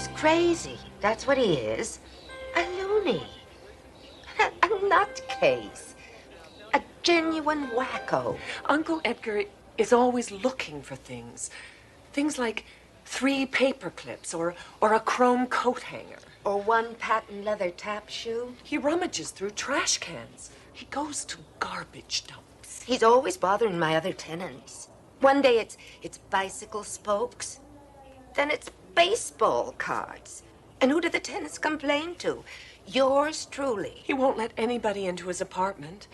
He's crazy. That's what he is. A loony. A nutcase. A genuine wacko. Uncle Edgar is always looking for things. Things like 3 paper clips or a chrome coat hanger. Or 1 patent leather tap shoe. He rummages through trash cans. He goes to garbage dumps. He's always bothering my other tenants. One day it's bicycle spokes. Then it's baseball cards. And who do the tenants complain to? Yours truly. He won't let anybody into his apartment.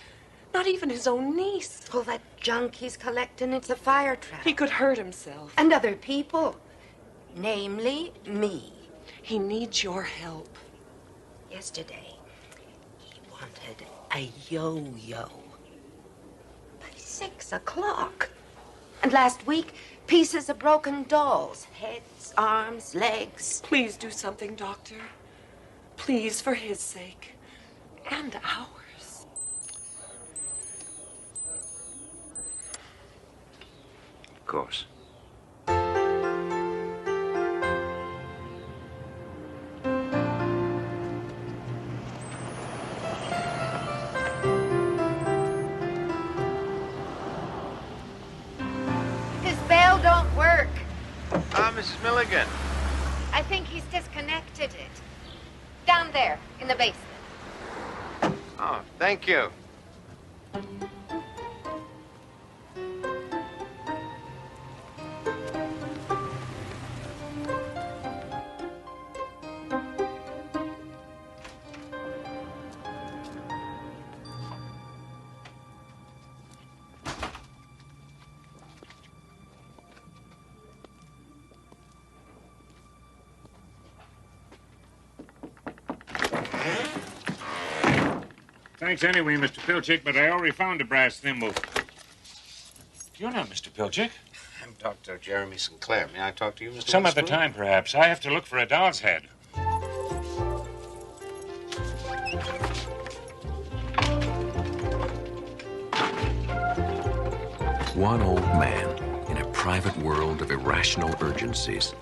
Not even his own niece. All that junk he's collecting, it's a fire trap. He could hurt himself. And other people. Namely, me. He needs your help. Yesterday, he wanted a yo-yo. By 6 o'clock. And last week, pieces of broken dolls. Heads, arms, legs. Please do something, Doctor. Please, for his sake. And ours. Of course. Don't work. Mrs. Milligan. I think he's disconnected it. Down there, in the basement. Oh, thank you. Thanks anyway, Mr. Pilchick, but I already found a brass thimble. You're not Mr. Pilchick. I'm Dr. Jeremy Sinclair. May I talk to you, Mr. Some other Witherspoon? time, perhaps. I have to look for a doll's head. One old man in a private world of irrational urgencies.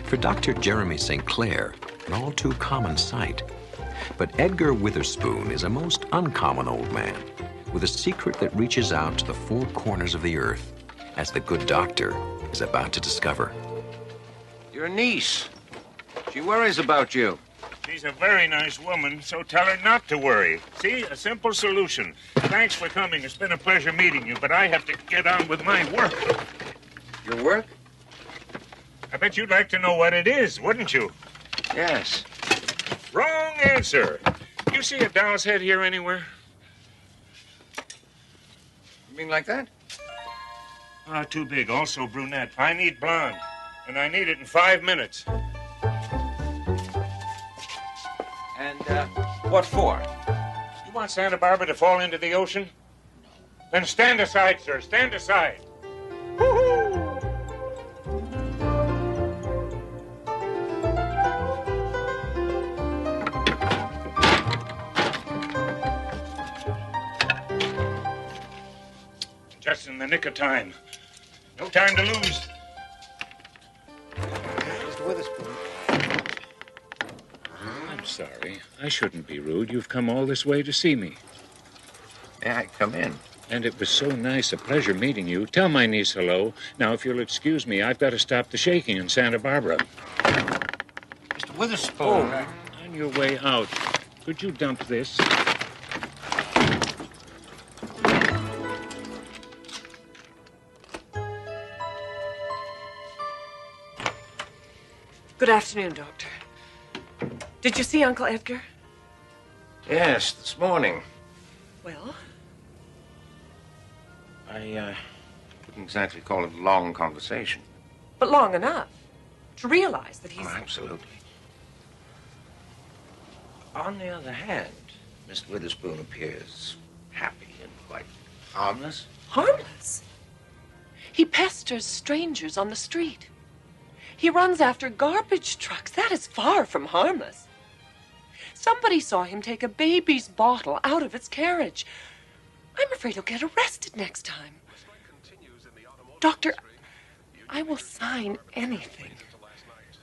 For Dr. Jeremy Sinclair, an all too common sight. But Edgar Witherspoon is a most uncommon old man with a secret that reaches out to the 4 corners of the earth, as the good doctor is about to discover. Your niece. She worries about you. She's a very nice woman, so tell her not to worry. See, a simple solution. Thanks for coming. It's been a pleasure meeting you, but I have to get on with my work. Your work? I bet you'd like to know what it is, wouldn't you? Yes. Wrong answer. You see a doll's head here anywhere? You mean like that? Ah, too big. Also brunette. I need blonde. And I need it in 5 minutes. And, what for? You want Santa Barbara to fall into the ocean? Then stand aside, sir. Stand aside. Woo-hoo! Just in the nick of time. No time to lose. Mr. Witherspoon. I'm sorry. I shouldn't be rude. You've come all this way to see me. May I come in? And it was so nice, a pleasure meeting you. Tell my niece hello. Now, if you'll excuse me, I've got to stop the shaking in Santa Barbara. Mr. Witherspoon. On your way out, could you dump this? Good afternoon, Doctor. Did you see Uncle Edgar? Yes, this morning. Well? I wouldn't exactly call it a long conversation. But long enough to realize that he's... Oh, absolutely. On the other hand, Mr. Witherspoon appears happy and quite harmless. Harmless? He pesters strangers on the street. He runs after garbage trucks. That is far from harmless. Somebody saw him take a baby's bottle out of its carriage. I'm afraid he'll get arrested next time. Doctor, I will sign anything.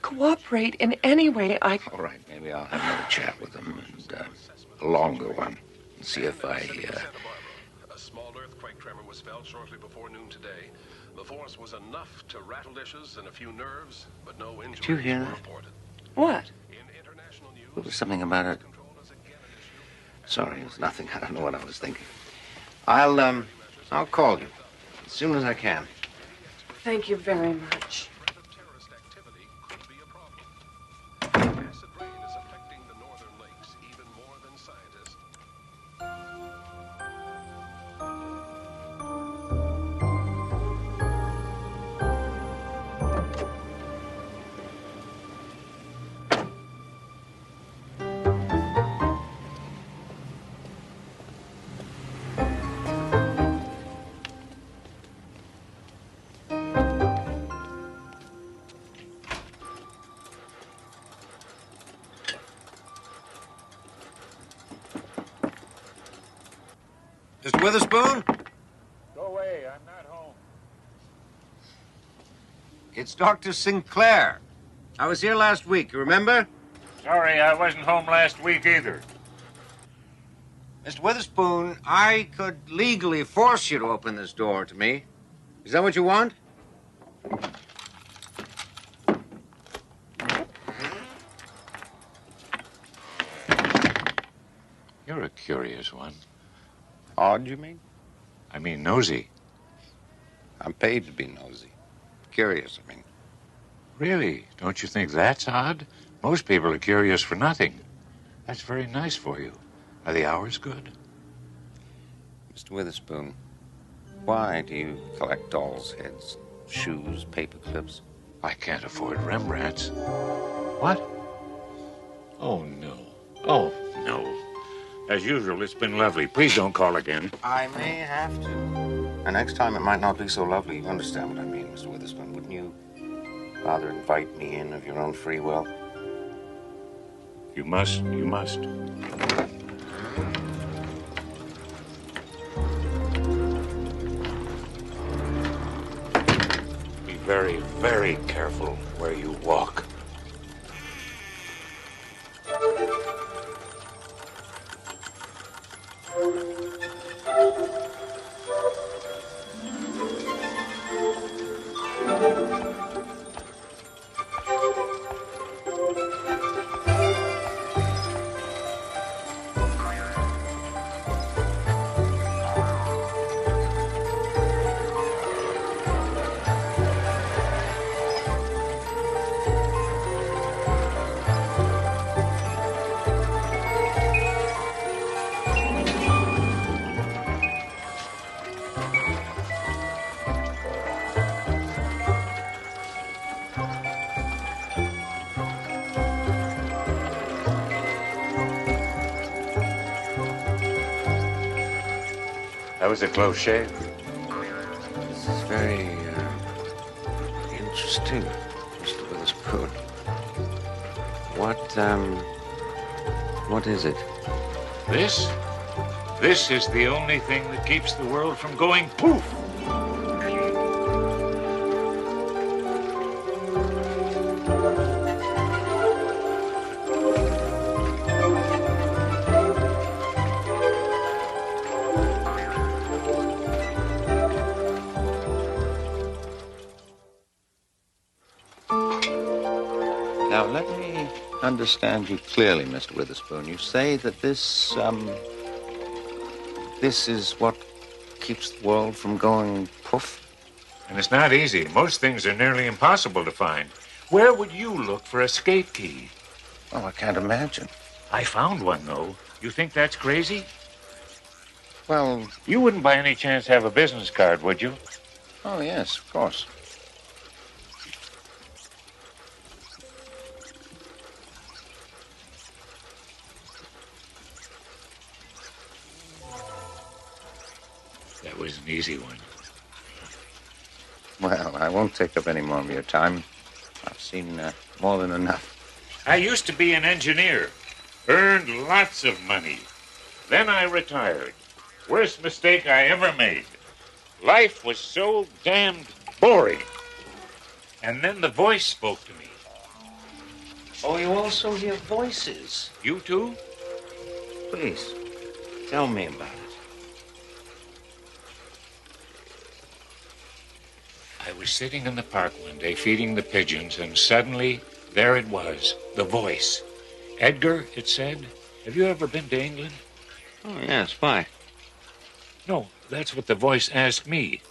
cooperate in any way I... All right, maybe I'll have another chat with them, and a longer one, and see if I... A small earthquake tremor was felt shortly before noon today. The force was enough to rattle dishes and a few nerves, but no injuries Did you hear were that? reported. What? In international news, There was something about it. Sorry, it was nothing. I don't know what I was thinking. I'll call you as soon as I can. Thank you very much. threat of terrorist activity could be a problem. Acid rain is affecting the northern lakes even more than scientists. Mr. Witherspoon? Go away. I'm not home. It's Dr. Sinclair. I was here last week, you remember? Sorry, I wasn't home last week either. Mr. Witherspoon, I could legally force you to open this door to me. Is that what you want? You're a curious one. Odd, you mean? I mean, nosy. I'm paid to be nosy. Curious, I mean. Really? Don't you think that's odd? Most people are curious for nothing. That's very nice for you. Are the hours good? Mr. Witherspoon, why do you collect dolls' heads, shoes, paper clips? I can't afford Rembrandts. What? Oh, no. Oh, No. As usual, it's been lovely. Please don't call again. I may have to. And next time it might not be so lovely. You understand what I mean, Mr. Witherspoon, wouldn't you? Rather invite me in of your own free will. You must. You must. be very, very careful where you walk. That was a close shave. This is very, interesting, Mr. Witherspoon. What is it? This is the only thing that keeps the world from going poof. Now, let me understand you clearly, Mr. Witherspoon. You say that this is what keeps the world from going poof? And it's not easy. Most things are nearly impossible to find. Where would you look for a skate key? Oh, I can't imagine. I found one, though. You think that's crazy? Well, You wouldn't by any chance have a business card, would you? oh, yes, of course. That was an easy one. Well, I won't take up any more of your time. I've seen more than enough. I used to be an engineer. Earned lots of money. Then I retired. Worst mistake I ever made. Life was so damned boring. And then the voice spoke to me. Oh, you also hear voices. You too? Please, tell me about it. I was sitting in the park one day feeding the pigeons, and suddenly, there it was, the voice. Edgar, it said, have you ever been to England? Oh, yes, why? No, that's what the voice asked me.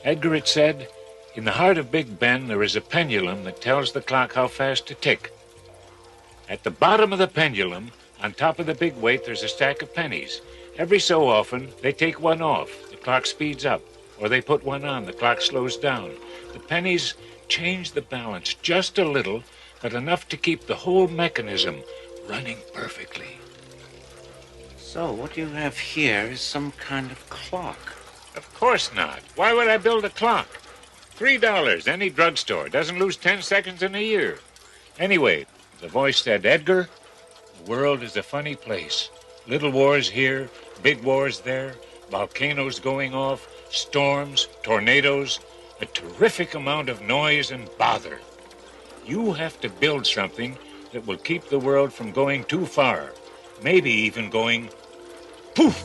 Edgar, it said, in the heart of Big Ben, there is a pendulum that tells the clock how fast to tick. At the bottom of the pendulum, on top of the big weight, there's a stack of pennies. Every so often, they take one off. The clock speeds up. Or they put one on. The clock slows down. The pennies change the balance just a little, but enough to keep the whole mechanism running perfectly. So, what you have here is some kind of clock. Of course not. Why would I build a clock? $3, any drugstore. Doesn't lose 10 seconds in a year. Anyway, the voice said, Edgar, the world is a funny place. Little wars here, big wars there, volcanoes going off, storms, tornadoes, a terrific amount of noise and bother. You have to build something that will keep the world from going too far, maybe even going poof.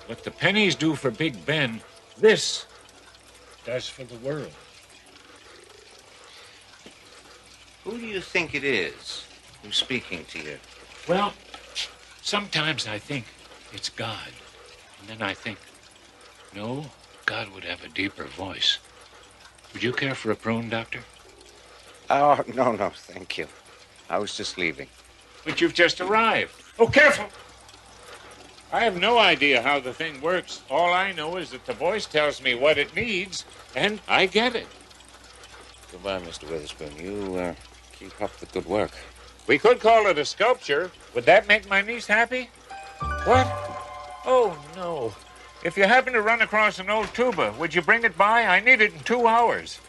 What the pennies do for Big Ben, this does for the world. Who do you think it is who's speaking to you? Well, sometimes I think it's God. And then I think, no, God would have a deeper voice. Would you care for a prune, Doctor? Oh, no, thank you. I was just leaving. But you've just arrived. Oh, careful! I have no idea how the thing works. All I know is that the voice tells me what it needs, and I get it. Goodbye, Mr. Witherspoon. You keep up the good work. We could call it a sculpture. Would that make my niece happy? What? Oh, no. If you happen to run across an old tuba, would you bring it by? I need it in 2 hours.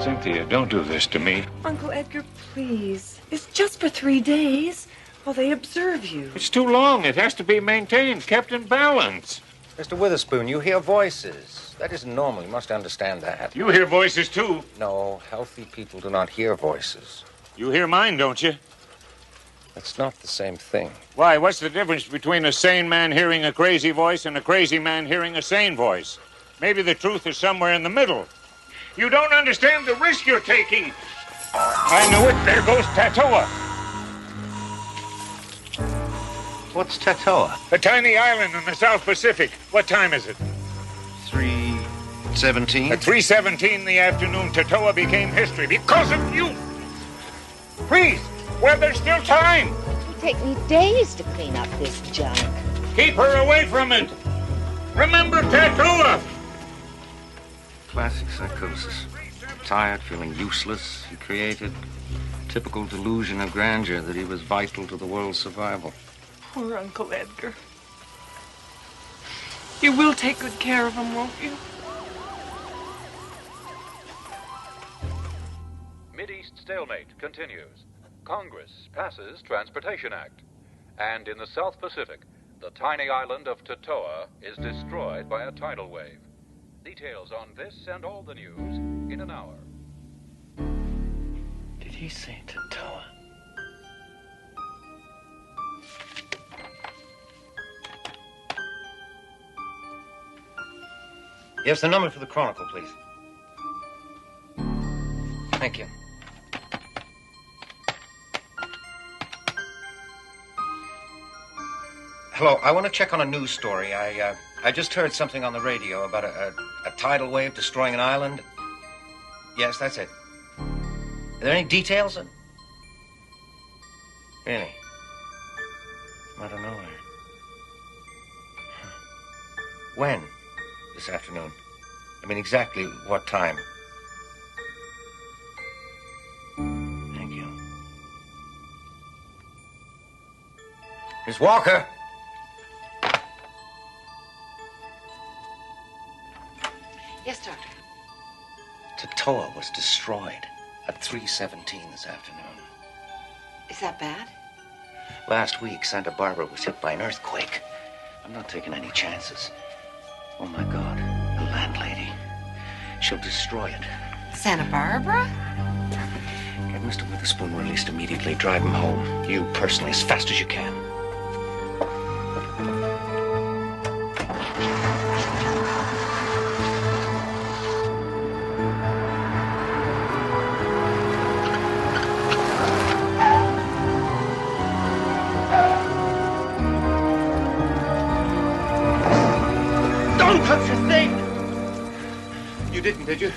Cynthia, don't do this to me. Uncle Edgar, please. It's just for 3 days while they observe you. It's too long. It has to be maintained, kept in balance. Mr. Witherspoon, you hear voices. That isn't normal. You must understand that. You hear voices, too. No, healthy people do not hear voices. You hear mine, don't you? That's not the same thing. Why, what's the difference between a sane man hearing a crazy voice and a crazy man hearing a sane voice? Maybe the truth is somewhere in the middle. You don't understand the risk you're taking. I knew it. There goes Tatoa. What's Tatoa? A tiny island in the South Pacific. What time is it? 3:17. At 3:17 in the afternoon, Tatoa became history because of you. Please, well, there's still time. It'll take me days to clean up this junk. Keep her away from it. Remember Tatoa. Classic psychosis. Tired, feeling useless, he created a typical delusion of grandeur that he was vital to the world's survival. Poor Uncle Edgar. You will take good care of him, won't you? Mideast stalemate continues. Congress passes Transportation Act. And in the South Pacific, the tiny island of Tatoa is destroyed by a tidal wave. Details on this and all the news in an hour. Did he say Tatoa? Yes, the number for the Chronicle, please. Thank you. Hello, I want to check on a news story. I just heard something on the radio about a tidal wave destroying an island. Yes, that's it. Are there any details? Really? I don't know. When? This afternoon? I mean, exactly what time? Thank you. Miss Walker! Yes, Doctor. Tatoa was destroyed at 3:17 this afternoon. Is that bad? Last week, Santa Barbara was hit by an earthquake. I'm not taking any chances. Oh, my God. The landlady. She'll destroy it. Santa Barbara? Get Mr. Witherspoon released immediately. Drive him home. You personally, as fast as you can. Don't touch the thing! You didn't, did you?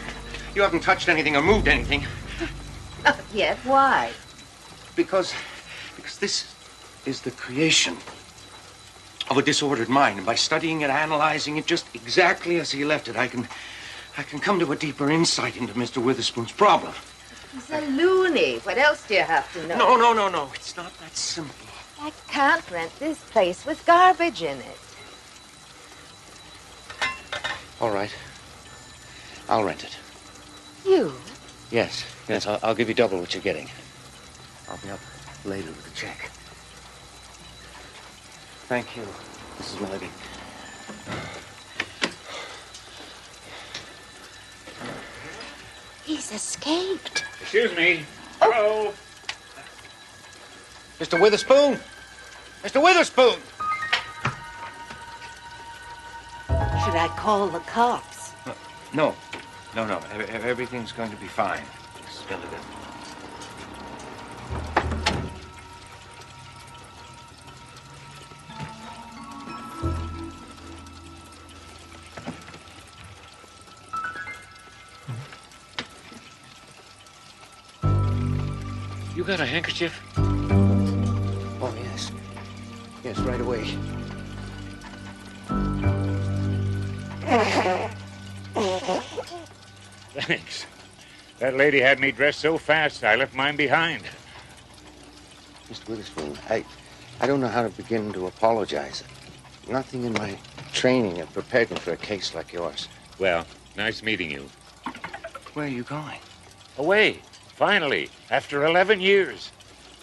You haven't touched anything or moved anything. Not yet. Why? Because this is the creation of a disordered mind. And by studying it, analyzing it just exactly as he left it, I can come to a deeper insight into Mr. Witherspoon's problem. He's a loony. What else do you have to know? No. It's not that simple. I can't rent this place with garbage in it. All right. I'll rent it. You? Yes. I'll give you double what you're getting. I'll be up later with a check. Thank you, Mrs. Milligan. He's escaped. Excuse me. Hello. Mr. Witherspoon! Mr. Witherspoon! Should I call the cops? No. Everything's going to be fine. Mrs. Milligan. You got a handkerchief? Oh, yes. Yes, right away. Thanks. That lady had me dressed so fast, I left mine behind. Mr. Witherspoon, I don't know how to begin to apologize. Nothing in my training had prepared me for a case like yours. Well, nice meeting you. Where are you going? Away, finally, after 11 years.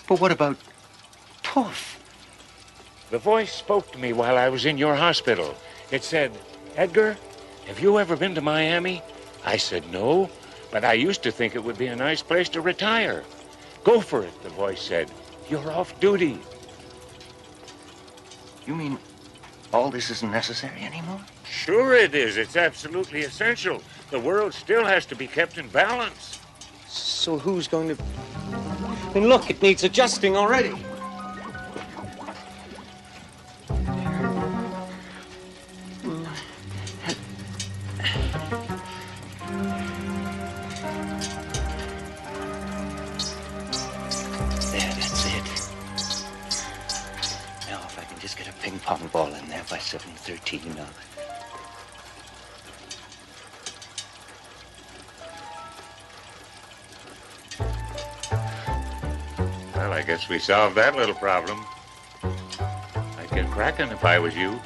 But what about Puff? The voice spoke to me while I was in your hospital. It said, "Edgar, have you ever been to Miami?" I said, "No, but I used to think it would be a nice place to retire." "Go for it," the voice said. "You're off duty." You mean all this isn't necessary anymore? Sure it is. It's absolutely essential. The world still has to be kept in balance. So who's going to... I mean, look, it needs adjusting already. Just get a ping pong ball in there by 7:13. Well, I guess we solved that little problem. I'd get cracking if I was you.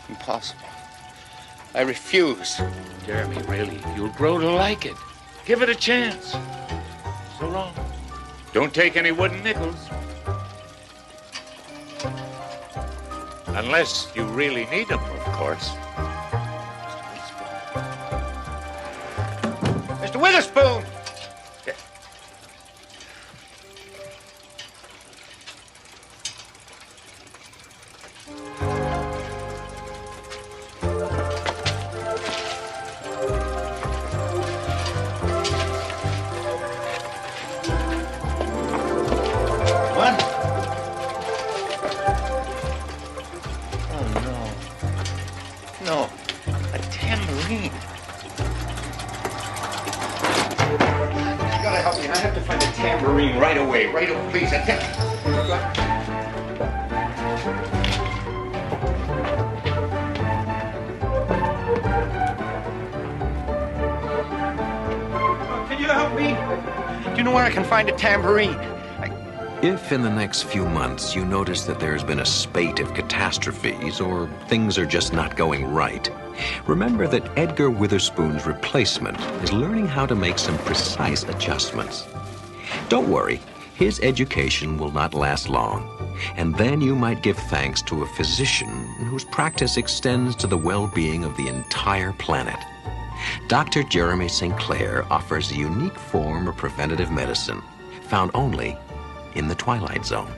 Impossible. I refuse. Jeremy, really, you'll grow to like it. Give it a chance. So long. Don't take any wooden nickels. Unless you really need them, of course. Mr. Witherspoon! No, a tambourine. You gotta help me. I have to find a tambourine right away. Right away, please. Can you help me? Do you know where I can find a tambourine? If in the next few months you notice that there's been a spate of catastrophes or things are just not going right, remember that Edgar Witherspoon's replacement is learning how to make some precise adjustments. Don't worry, his education will not last long, and then you might give thanks to a physician whose practice extends to the well-being of the entire planet. Dr. Jeremy St. Clair offers a unique form of preventative medicine found only in the Twilight Zone.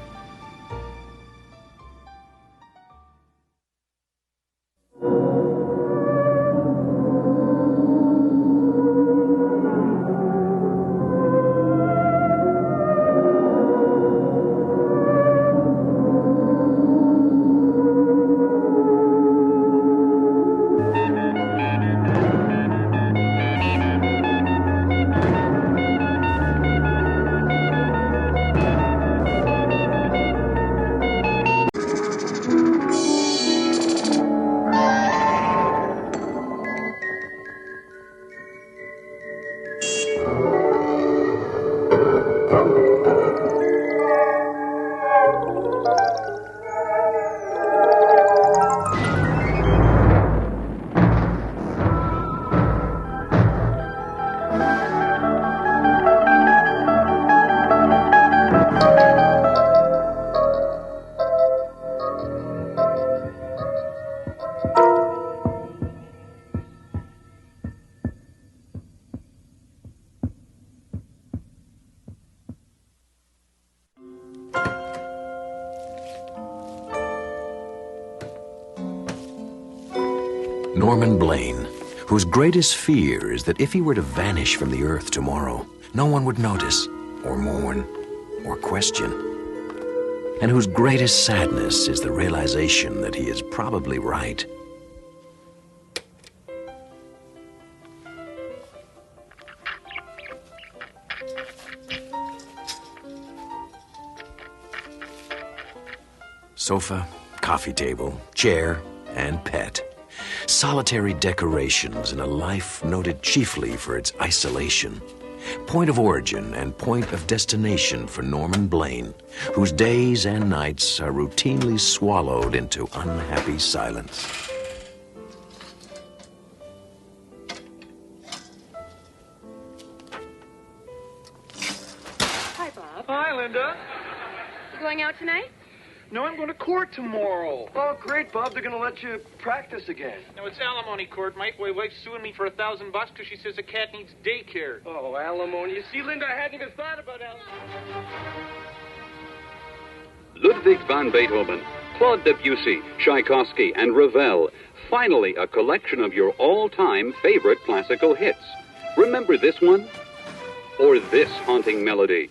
Norman Blaine, whose greatest fear is that if he were to vanish from the earth tomorrow, no one would notice, or mourn, or question. And whose greatest sadness is the realization that he is probably right. Sofa, coffee table, chair, and pet. Solitary decorations in a life noted chiefly for its isolation. Point of origin and point of destination for Norman Blaine, whose days and nights are routinely swallowed into unhappy silence. Hi, Bob. Hi, Linda. You going out tonight? No, I'm going to court tomorrow. Oh, great, Bob. They're going to let you practice again. No, it's alimony court, Mike. My wife's suing me for $1,000 because she says a cat needs daycare. Oh, alimony. You see, Linda, I hadn't even thought about alimony. Ludwig van Beethoven, Claude Debussy, Tchaikovsky, and Ravel. Finally, a collection of your all-time favorite classical hits. Remember this one? Or this haunting melody?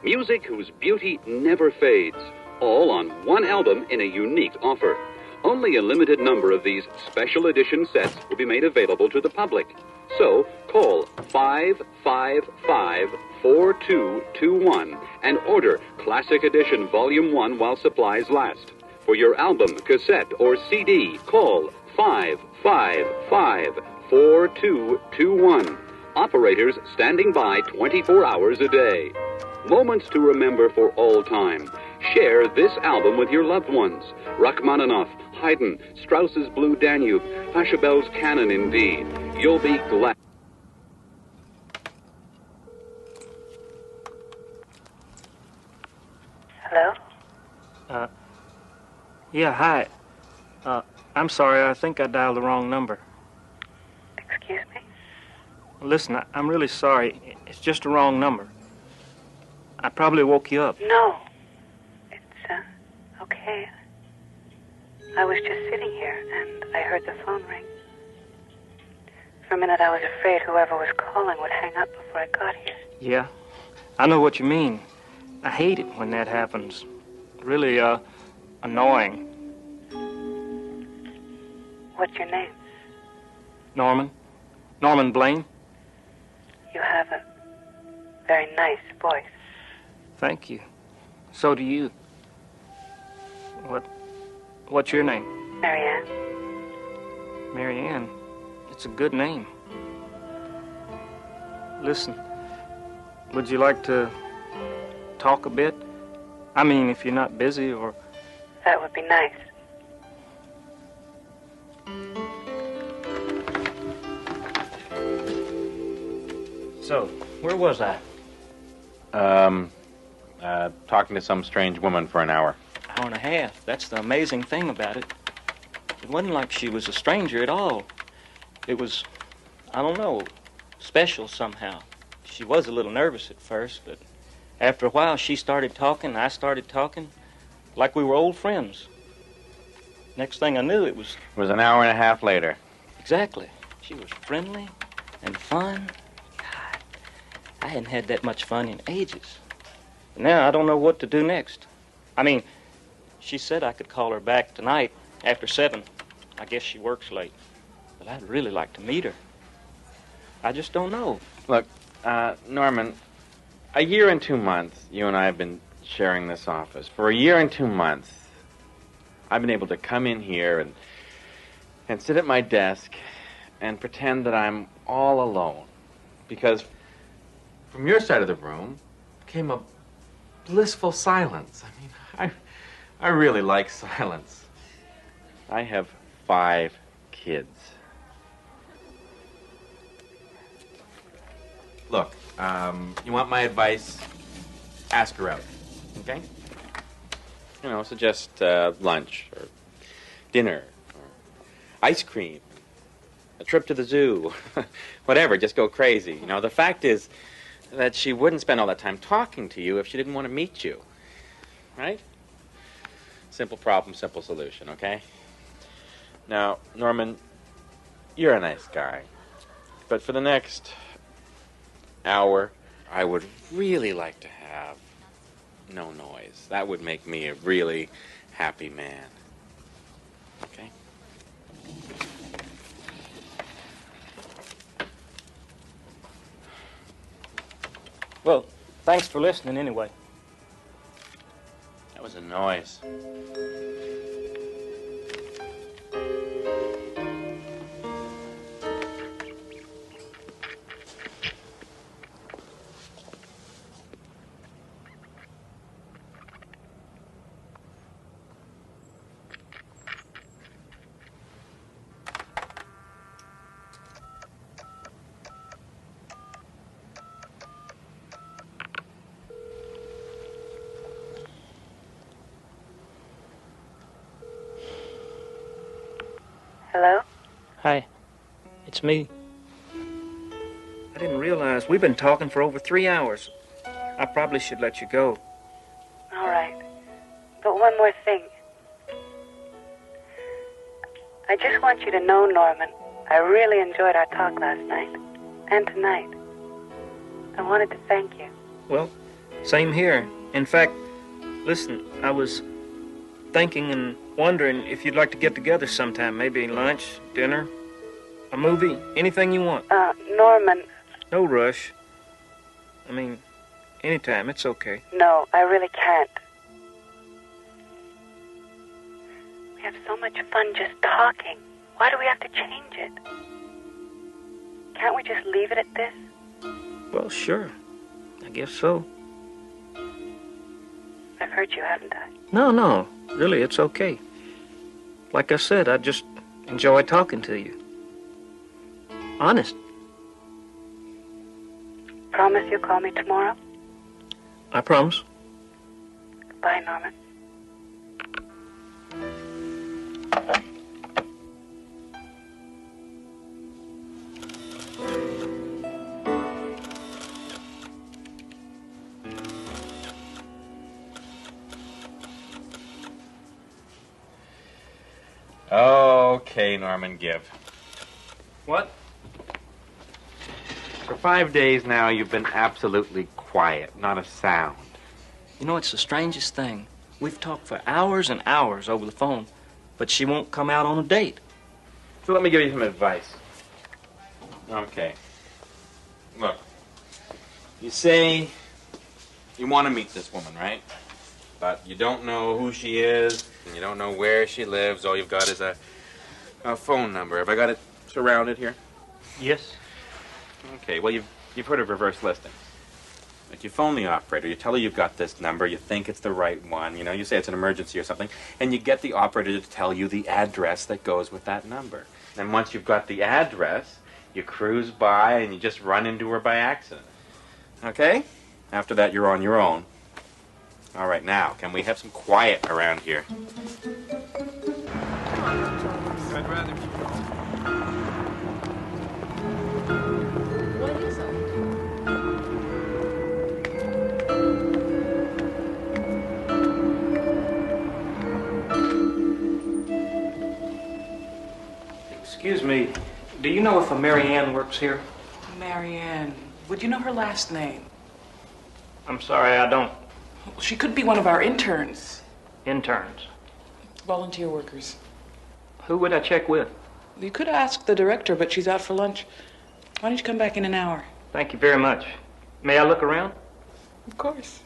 Music whose beauty never fades. All on one album in a unique offer. Only a limited number of these special edition sets will be made available to the public. So, call 555-4221 and order Classic Edition Volume 1 while supplies last. For your album, cassette, or CD, call 555-4221. Operators standing by 24 hours a day. Moments to remember for all time. Share this album with your loved ones. Rachmaninoff, Haydn, Strauss's Blue Danube, Pachelbel's Canon in D. You'll be glad. Hello? Yeah, hi. I'm sorry, I think I dialed the wrong number. Excuse me? Listen, I'm really sorry. It's just a wrong number. I probably woke you up. No. It's, okay. I was just sitting here, and I heard the phone ring. For a minute, I was afraid whoever was calling would hang up before I got here. Yeah, I know what you mean. I hate it when that happens. Really, annoying. What's your name? Norman? Norman Blaine? You have a very nice voice. Thank you. So do you. What's your name? Marianne. Marianne. It's a good name. Listen, would you like to talk a bit? I mean, if you're not busy or... That would be nice. So, where was I? Talking to some strange woman for an hour. Hour and a half. That's the amazing thing about it. It wasn't like she was a stranger at all. It was, I don't know, special somehow. She was a little nervous at first, but after a while she started talking, I started talking, like we were old friends. Next thing I knew, it was... It was an hour and a half later. Exactly. She was friendly and fun. God, I hadn't had that much fun in ages. Now I don't know what to do next. I mean, she said I could call her back tonight after 7. I guess she works late. But I'd really like to meet her. I just don't know. Look, Norman, a year and 2 months, you and I have been sharing this office. For a year and 2 months, I've been able to come in here and sit at my desk and pretend that I'm all alone. Because from your side of the room came a blissful silence. I mean, I really like silence. I have 5 kids. Look, you want my advice? Ask her out, okay? You know, suggest lunch or dinner or ice cream, a trip to the zoo, whatever, just go crazy. You know, the fact is that she wouldn't spend all that time talking to you if she didn't want to meet you, right? Simple problem, simple solution, okay? Now, Norman, you're a nice guy, but for the next hour, I would really like to have no noise. That would make me a really happy man. Okay? Well, thanks for listening anyway. That was a noise. Hello? Hi, it's me. I didn't realize we've been talking for over 3 hours. I probably should let you go. All right. But one more thing. I just want you to know, Norman, I really enjoyed our talk last night. And tonight. I wanted to thank you. Well, same here. In fact, listen, I was thinking and wondering if you'd like to get together sometime. Maybe lunch, dinner, a movie, anything you want. Norman. No rush. I mean, anytime, it's okay. No, I really can't. We have so much fun just talking. Why do we have to change it? Can't we just leave it at this? Well, sure. I guess so. I've hurt you, haven't I? No. Really, it's okay. Like I said, I just enjoy talking to you. Honest. Promise you'll call me tomorrow? I promise. Bye, Norman. Okay, Norman, give. What? For 5 days now, you've been absolutely quiet, not a sound. You know, it's the strangest thing. We've talked for hours and hours over the phone, but she won't come out on a date. So let me give you some advice. Okay. Look, you say you want to meet this woman, right? But you don't know who she is, and you don't know where she lives. All you've got is a phone number. Have I got it surrounded here? Yes. Okay, well, you've heard of reverse listing. Like you phone the operator, you tell her you've got this number, you think it's the right one, you say it's an emergency or something, and you get the operator to tell you the address that goes with that number. And once you've got the address, you cruise by and you just run into her by accident. Okay? After that, you're on your own. All right, now, can we have some quiet around here? I'd rather keep What is it? Excuse me, do you know if a Mary Ann works here? Mary Ann. Would you know her last name? I'm sorry, I don't. She could be one of our interns. Interns. Volunteer workers. Who would I check with? You could ask the director, but she's out for lunch. Why don't you come back in an hour? Thank you very much. May I look around? Of course.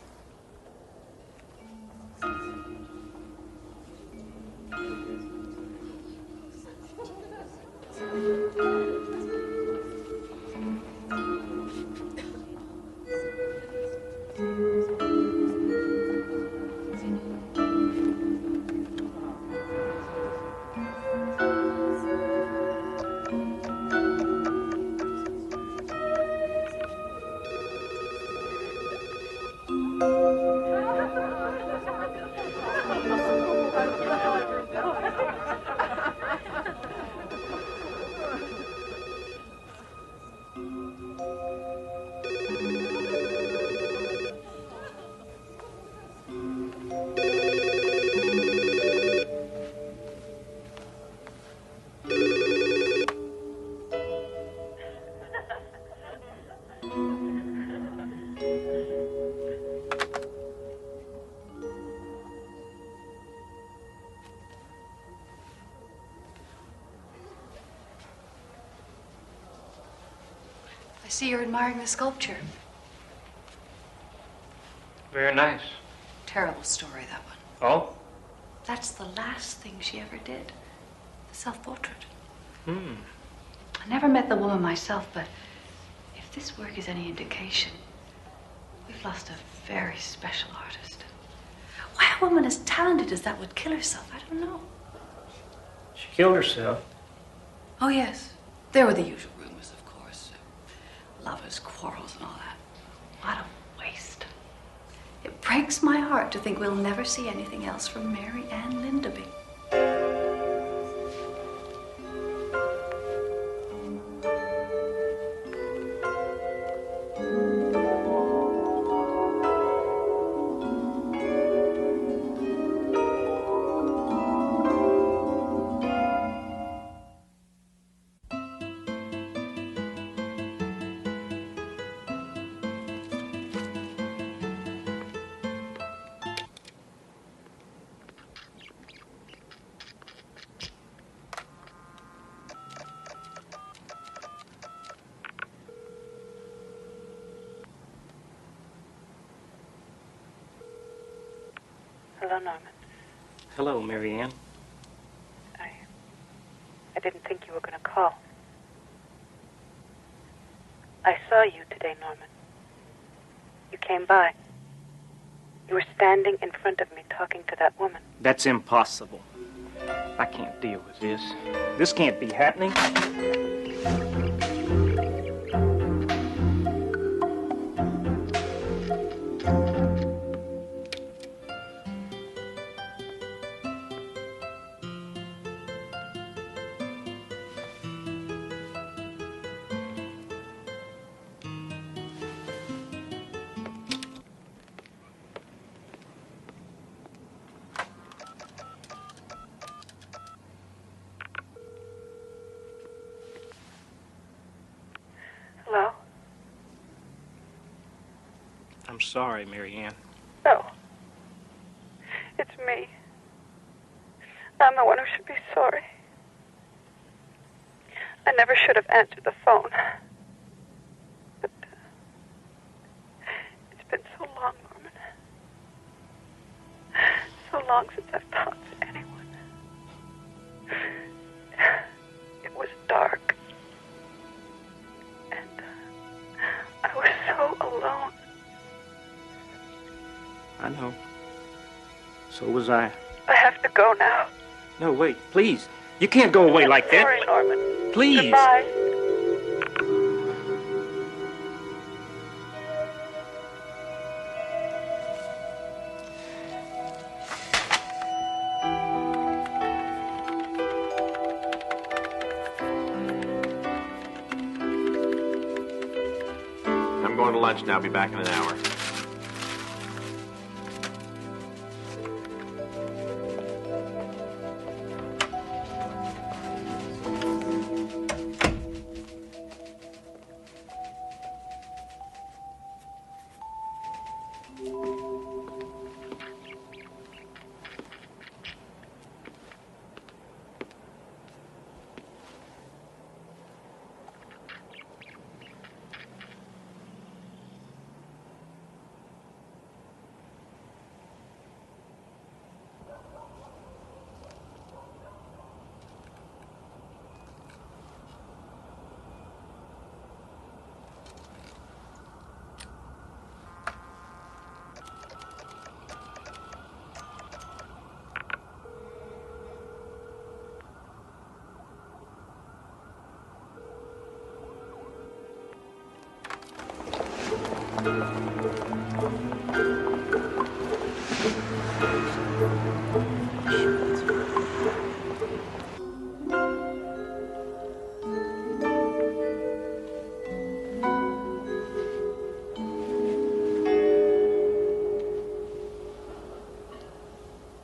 I see you're admiring the sculpture. Very nice. Terrible story, that one. Oh? That's the last thing she ever did. The self-portrait. Hmm. I never met the woman myself, but if this work is any indication, we've lost a very special artist. Why a woman as talented as that would kill herself, I don't know. She killed herself. Oh, yes. There were the usual rumors, of course. Lovers' quarrels and all that. What a waste. It breaks my heart to think we'll never see anything else from Mary Ann Lindaby. Hello, Norman. Hello, Mary Ann. I didn't think you were going to call. I saw you today, Norman. You came by. You were standing in front of me talking to that woman. That's impossible. I can't deal with this. This can't be happening. Hello? I'm sorry, Mary Ann. No. It's me. I'm the one who should be sorry. I never should have answered the phone. But it's been so long, Norman. So long since I've talked to anyone. It was dark. And I was so alone. know. So was I. I have to go now. No, wait, please. You can't go away like that. Sorry, Norman. Please. Goodbye. I'm going to lunch now. I'll be back in an hour.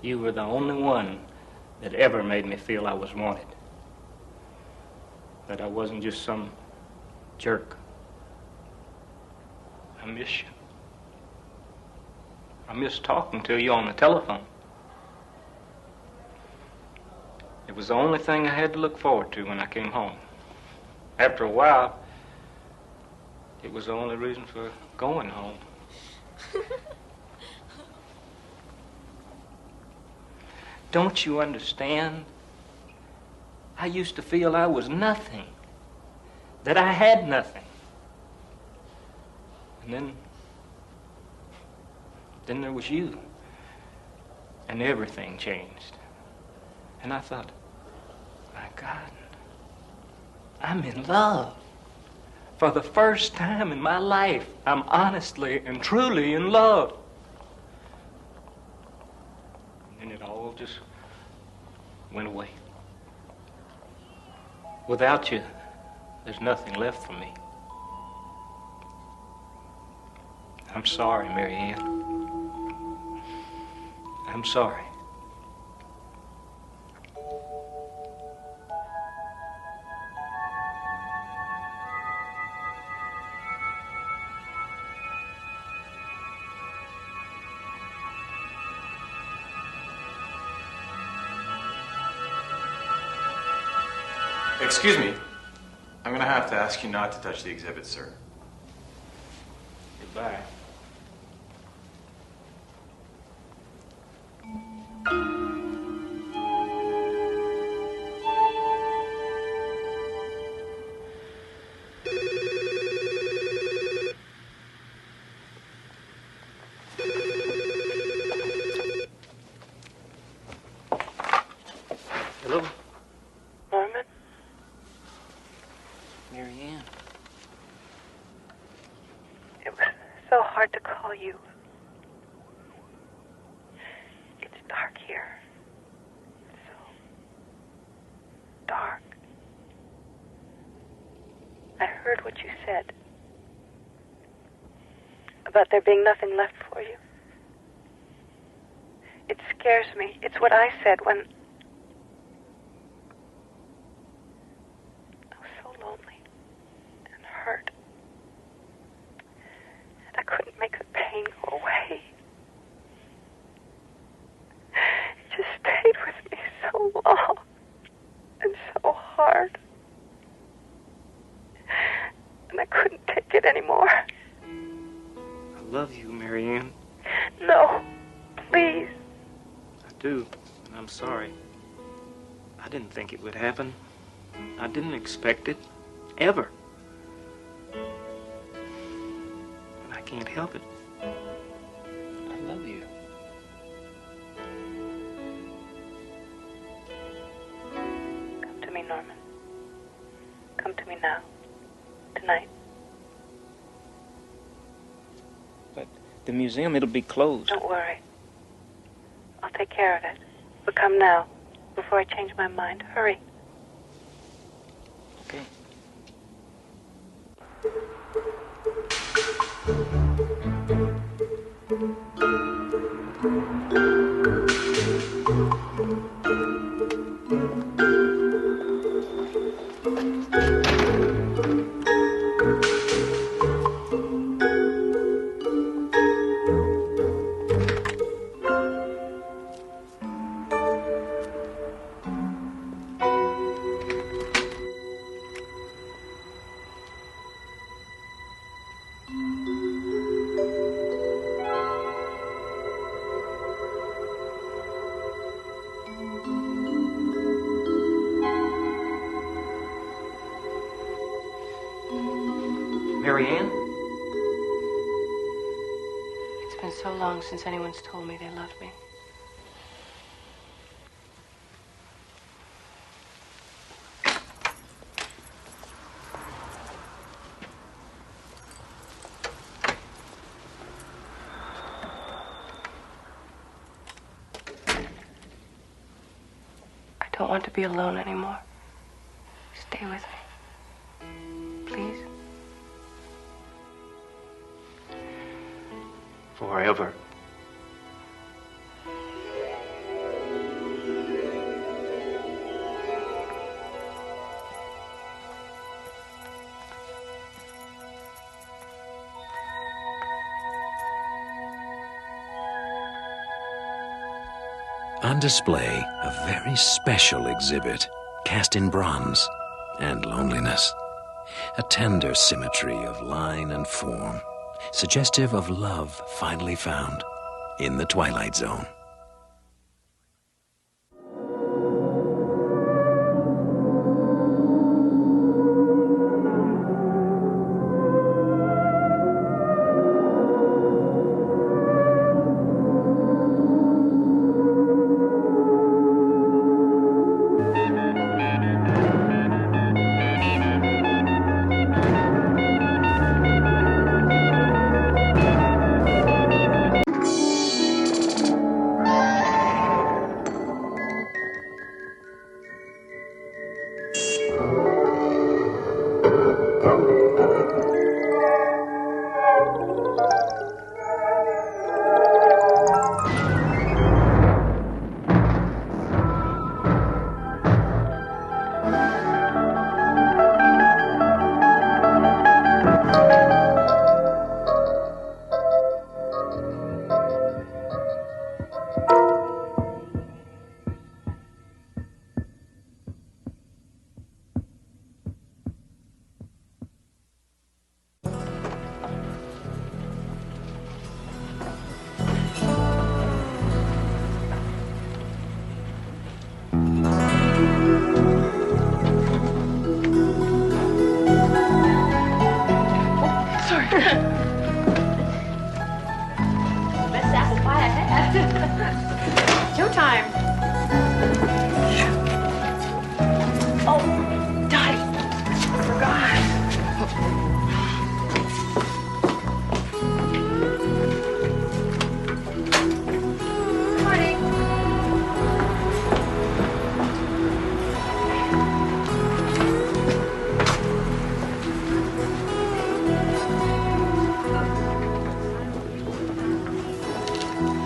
You were the only one that ever made me feel I was wanted. That I wasn't just some jerk. I miss you. I miss talking to you on the telephone. It was the only thing I had to look forward to when I came home. After a while, it was the only reason for going home. Don't you understand? I used to feel I was nothing, that I had nothing. And then there was you, and everything changed. And I thought, my God, I'm in love. For the first time in my life, I'm honestly and truly in love. And it all just went away. Without you, there's nothing left for me. I'm sorry, Mary Ann. I'm sorry. Excuse me. I'm gonna have to ask you not to touch the exhibit, sir. Goodbye. Hello? Norman? Mary Ann. It was so hard to call you. It's dark here. So dark. I heard what you said about there being nothing left for you. It scares me. It's what I said when I was so lonely and hurt. And I couldn't make the pain go away. It just stayed with me so long and so hard. And I couldn't take it anymore. I love you, Mary Ann. No, please. I do, and I'm sorry. I didn't think it would happen. I didn't expect it, ever. And I can't help it. I love you. to me now. Tonight. But the museum, it'll be closed. Don't worry. I'll take care of it. But come now, before I change my mind. Hurry. Okay. Marianne? It's been so long since anyone's told me they loved me. I don't want to be alone anymore. Stay with me. Please. Forever. On display, a very special exhibit, cast in bronze and loneliness. A tender symmetry of line and form, suggestive of love finally found in the Twilight Zone. Showtime. Oh, Dottie. I forgot. Morning.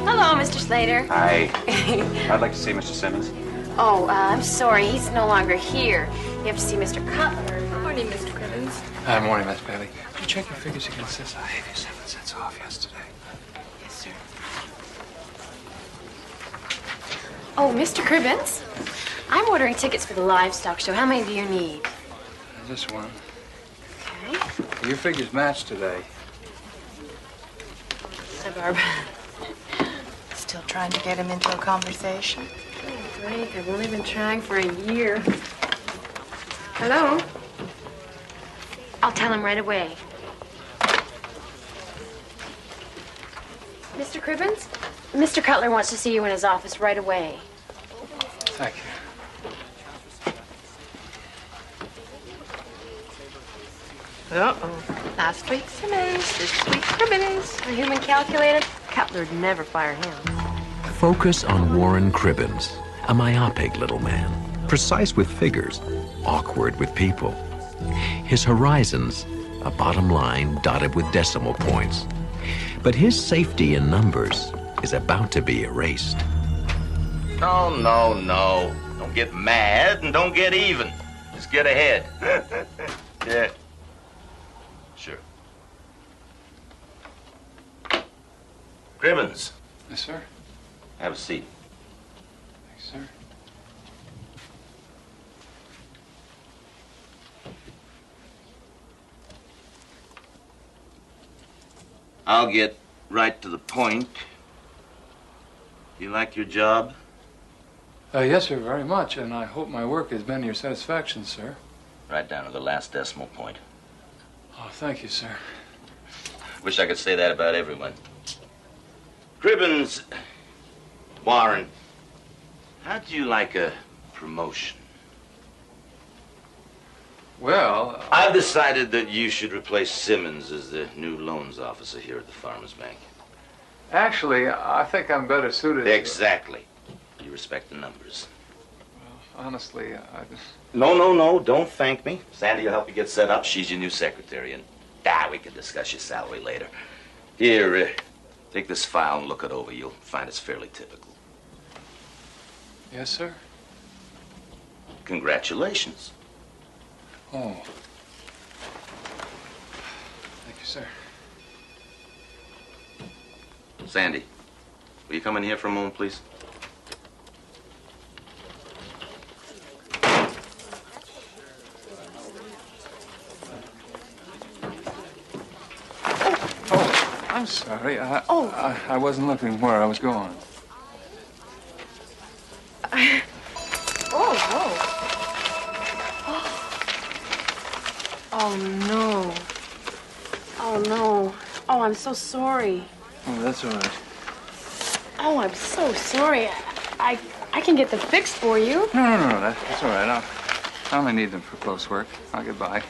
Hello, Mr. Slater. Hi. I'd like to see Mr. Simmons. Oh, I'm sorry. He's no longer here. You have to see Mr. Cutler. Good morning, Mr. Cribbins. Hi, morning, Miss Bailey. Could you check your figures against this? I gave you 7 cents off yesterday. Yes, sir. Oh, Mr. Cribbins, I'm ordering tickets for the livestock show. How many do you need? Just one. Okay. Your figures match today. Hi, Barb. Still trying to get him into a conversation? Oh, great. I've only been trying for a year. Hello? I'll tell him right away. Mr. Cribbins, Mr. Cutler wants to see you in his office right away. Thank you. Uh-oh. Last week Simmons, this week Cribbins. A human calculator? Cutler'd never fire him. Focus on Warren Cribbins, a myopic little man, precise with figures, awkward with people. His horizons, a bottom line dotted with decimal points. But his safety in numbers is about to be erased. No, no, no. Don't get mad and don't get even. Just get ahead. Yeah. Sure. Cribbins. Yes, sir. Have a seat. Thanks, sir. I'll get right to the point. You like your job? Yes, sir, very much, and I hope my work has been to your satisfaction, sir. Right down to the last decimal point. Oh, thank you, sir. Wish I could say that about everyone. Cribbins, Warren, how'd you like a promotion? Well, I've decided that you should replace Simmons as the new loans officer here at the Farmers Bank. actually, I think I'm better suited. Exactly. You respect the numbers. Well, honestly, No, don't thank me. Sandy will help you get set up. She's your new secretary, and we can discuss your salary later. Here, take this file and look it over. You'll find it's fairly typical. Yes, sir. Congratulations. Oh. Thank you, sir. Sandy, will you come in here for a moment, please? I'm sorry. I wasn't looking where I was going. Oh, no. Oh, no. Oh, I'm so sorry. Oh, that's all right. Oh, I'm so sorry. I can get them fixed for you. No. That's all right. I only need them for close work. I'll get by.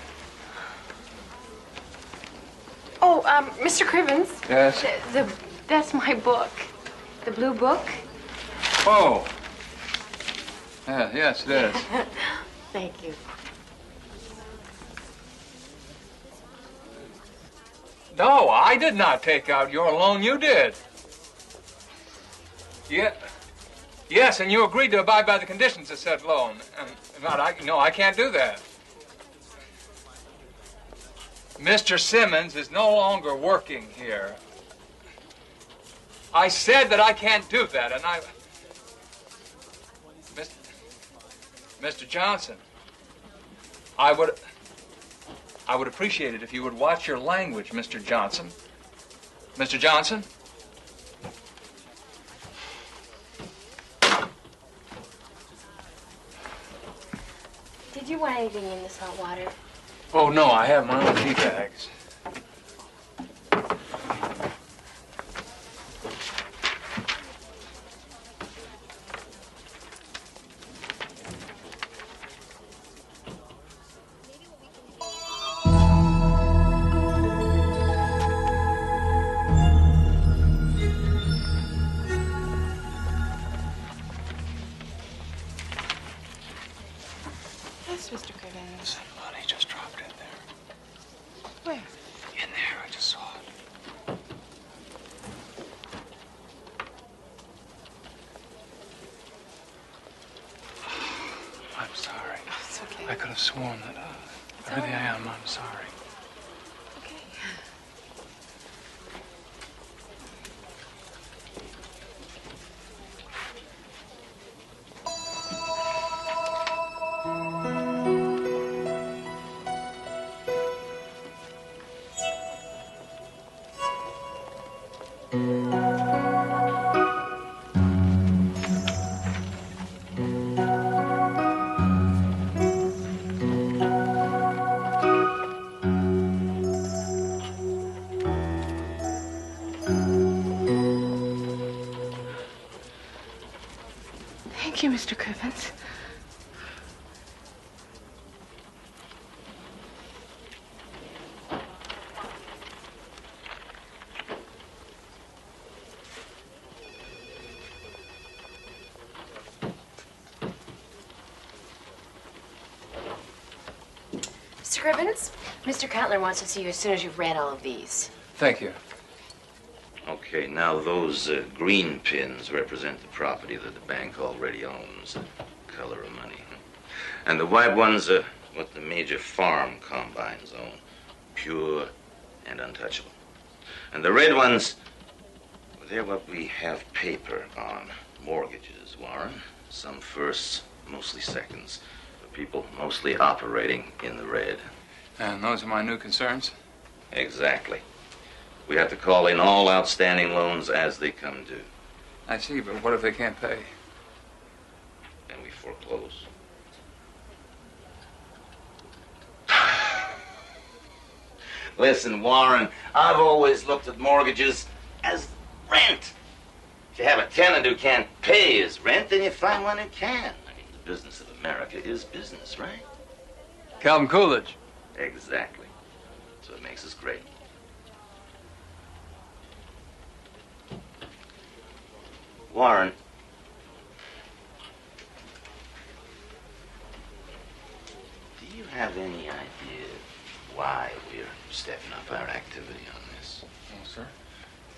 Oh, Mr. Cribbins. Yes? That's my book. The blue book. Oh. Yeah, yes, it is. Thank you. No, I did not take out your loan. You did. Yeah. Yes, and you agreed to abide by the conditions of said loan. No, I can't do that. Mr. Simmons is no longer working here. I said that I can't do that, and Mr. Johnson, I would appreciate it if you would watch your language, Mr. Johnson. Mr. Johnson? Did you want anything in this hot water? Oh, no, I have my own tea bags. Yes, Mr. Cribbins. Some money just dropped in there. Where? In there, I just saw it. I'm sorry. Oh, it's okay. I could have sworn that. Really, I am. I'm sorry. Okay. Thank you, Mr. Cribbins. Mr. Cribbins, Mr. Cutler wants to see you as soon as you've read all of these. Thank you. Okay, now those green pins represent the property that the bank already owns, the color of money. And the white ones are what the major farm combines own, pure and untouchable. And the red ones, well, they're what we have paper on, mortgages, Warren. Some firsts, mostly seconds, for people mostly operating in the red. And those are my new concerns? Exactly. We have to call in all outstanding loans as they come due. I see, but what if they can't pay? Then we foreclose. Listen, Warren, I've always looked at mortgages as rent. If you have a tenant who can't pay his rent, then you find one who can. I mean, the business of America is business, right? Calvin Coolidge. Exactly. So it makes us great. Warren. Do you have any idea why we're stepping up our activity on this? No, sir.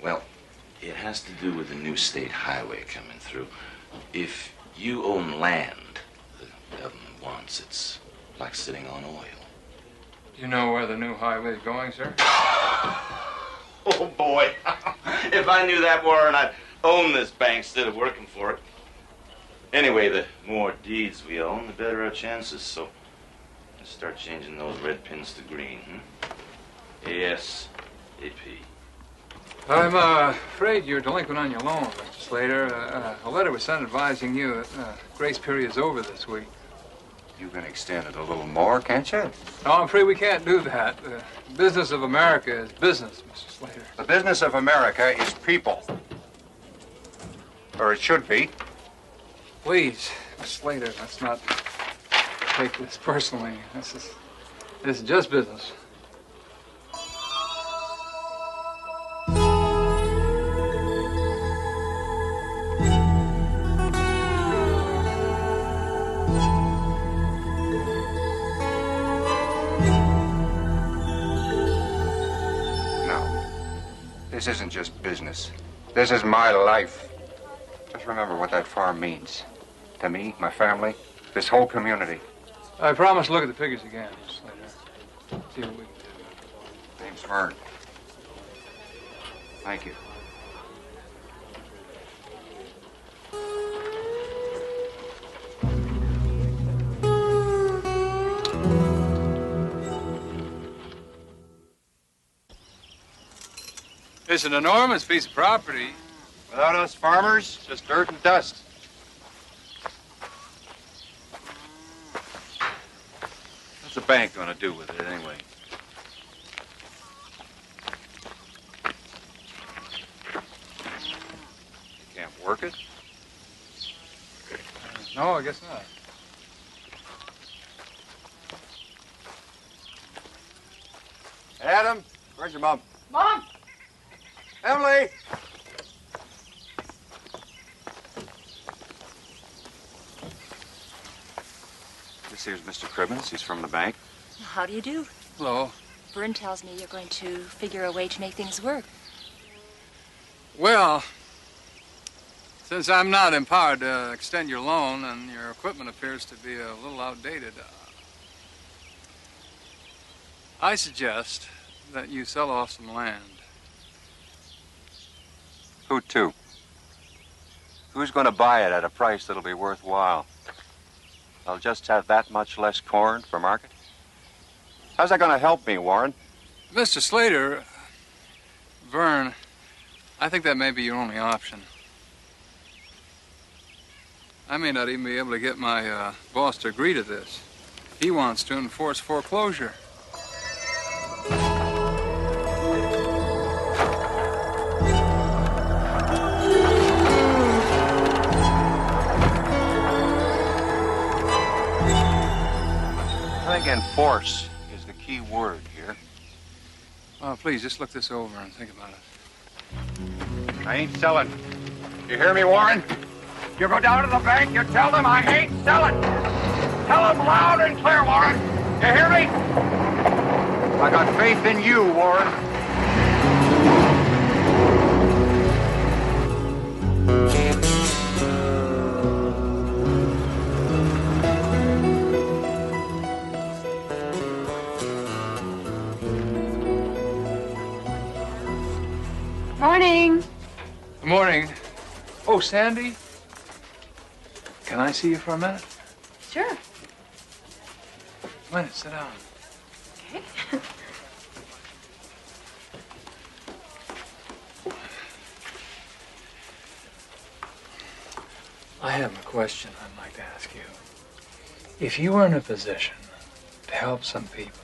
Well, it has to do with the new state highway coming through. If you own land the government wants, it's like sitting on oil. Do you know where the new highway is going, sir? Oh, boy. If I knew that, Warren, I'd own this bank instead of working for it. Anyway, the more deeds we own, the better our chances, so let's start changing those red pins to green, A-S-A-P. I'm afraid you're delinquent on your loan, Mr. Slater. A letter was sent advising you that grace period's over this week. You can extend it a little more, can't you? No, I'm afraid we can't do that. The business of America is business, Mr. Slater. The business of America is people. Or it should be. Please, Mr. Slater, let's not take this personally. This is just business. This isn't just business. This is my life. Just remember what that farm means. To me, my family, this whole community. I promise to look at the figures again, Mr. Slater. See what we can do. Name's Vern. Thank you. It's an enormous piece of property. Without us farmers, just dirt and dust. What's the bank going to do with it anyway? You can't work it? No, I guess not. Adam, where's your mom? Mom! Emily! This here's Mr. Cribbins. He's from the bank. How do you do? Hello. Vern tells me you're going to figure a way to make things work. Well, since I'm not empowered to extend your loan and your equipment appears to be a little outdated, I suggest that you sell off some land. Who to? Who's going to buy it at a price that'll be worthwhile? I'll just have that much less corn for market? How's that going to help me, Warren? Mr. Slater, Vern, I think that may be your only option. I may not even be able to get my boss to agree to this. He wants to enforce foreclosure. I think enforce is the key word here. Oh, please, just look this over and think about it. I ain't selling. You hear me, Warren? You go down to the bank, you tell them I ain't selling. Tell them loud and clear, Warren. You hear me? I got faith in you, Warren. Morning. Good morning. Oh, Sandy? Can I see you for a minute? Sure. Come in, sit down. Okay. I have a question I'd like to ask you. If you were in a position to help some people,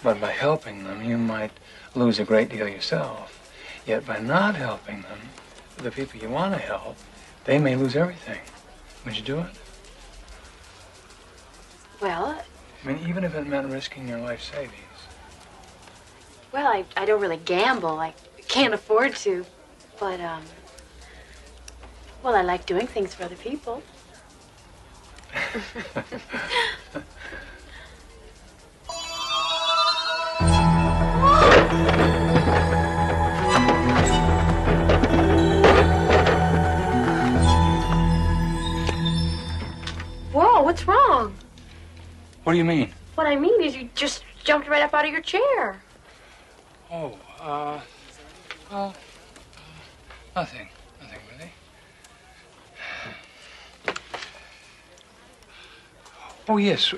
but by helping them you might lose a great deal yourself, yet by not helping them, the people you want to help, they may lose everything. Would you do it? Well, I mean, even if it meant risking your life savings. well, I don't really gamble. I can't afford to. But, well, I like doing things for other people. Whoa, what's wrong? What do you mean? What I mean is you just jumped right up out of your chair. Oh, well, nothing. Nothing really. Oh, yes,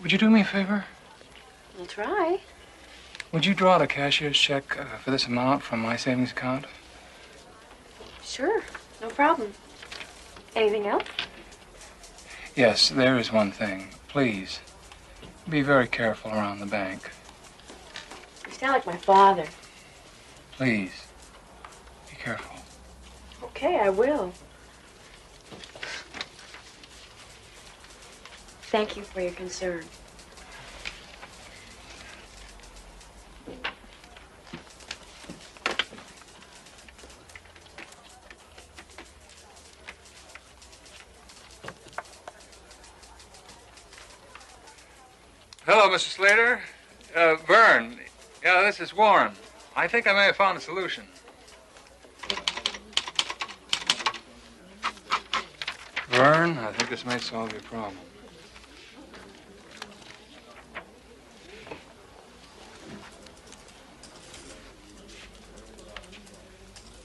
would you do me a favor? I'll try. Would you draw out a cashier's check for this amount from my savings account? Sure, no problem. Anything else? Yes, there is one thing. Please, be very careful around the bank. You sound like my father. Please, be careful. Okay, I will. Thank you for your concern. Hello, Mr. Slater. Vern. Yeah, this is Warren. I think I may have found a solution. Vern, I think this may solve your problem.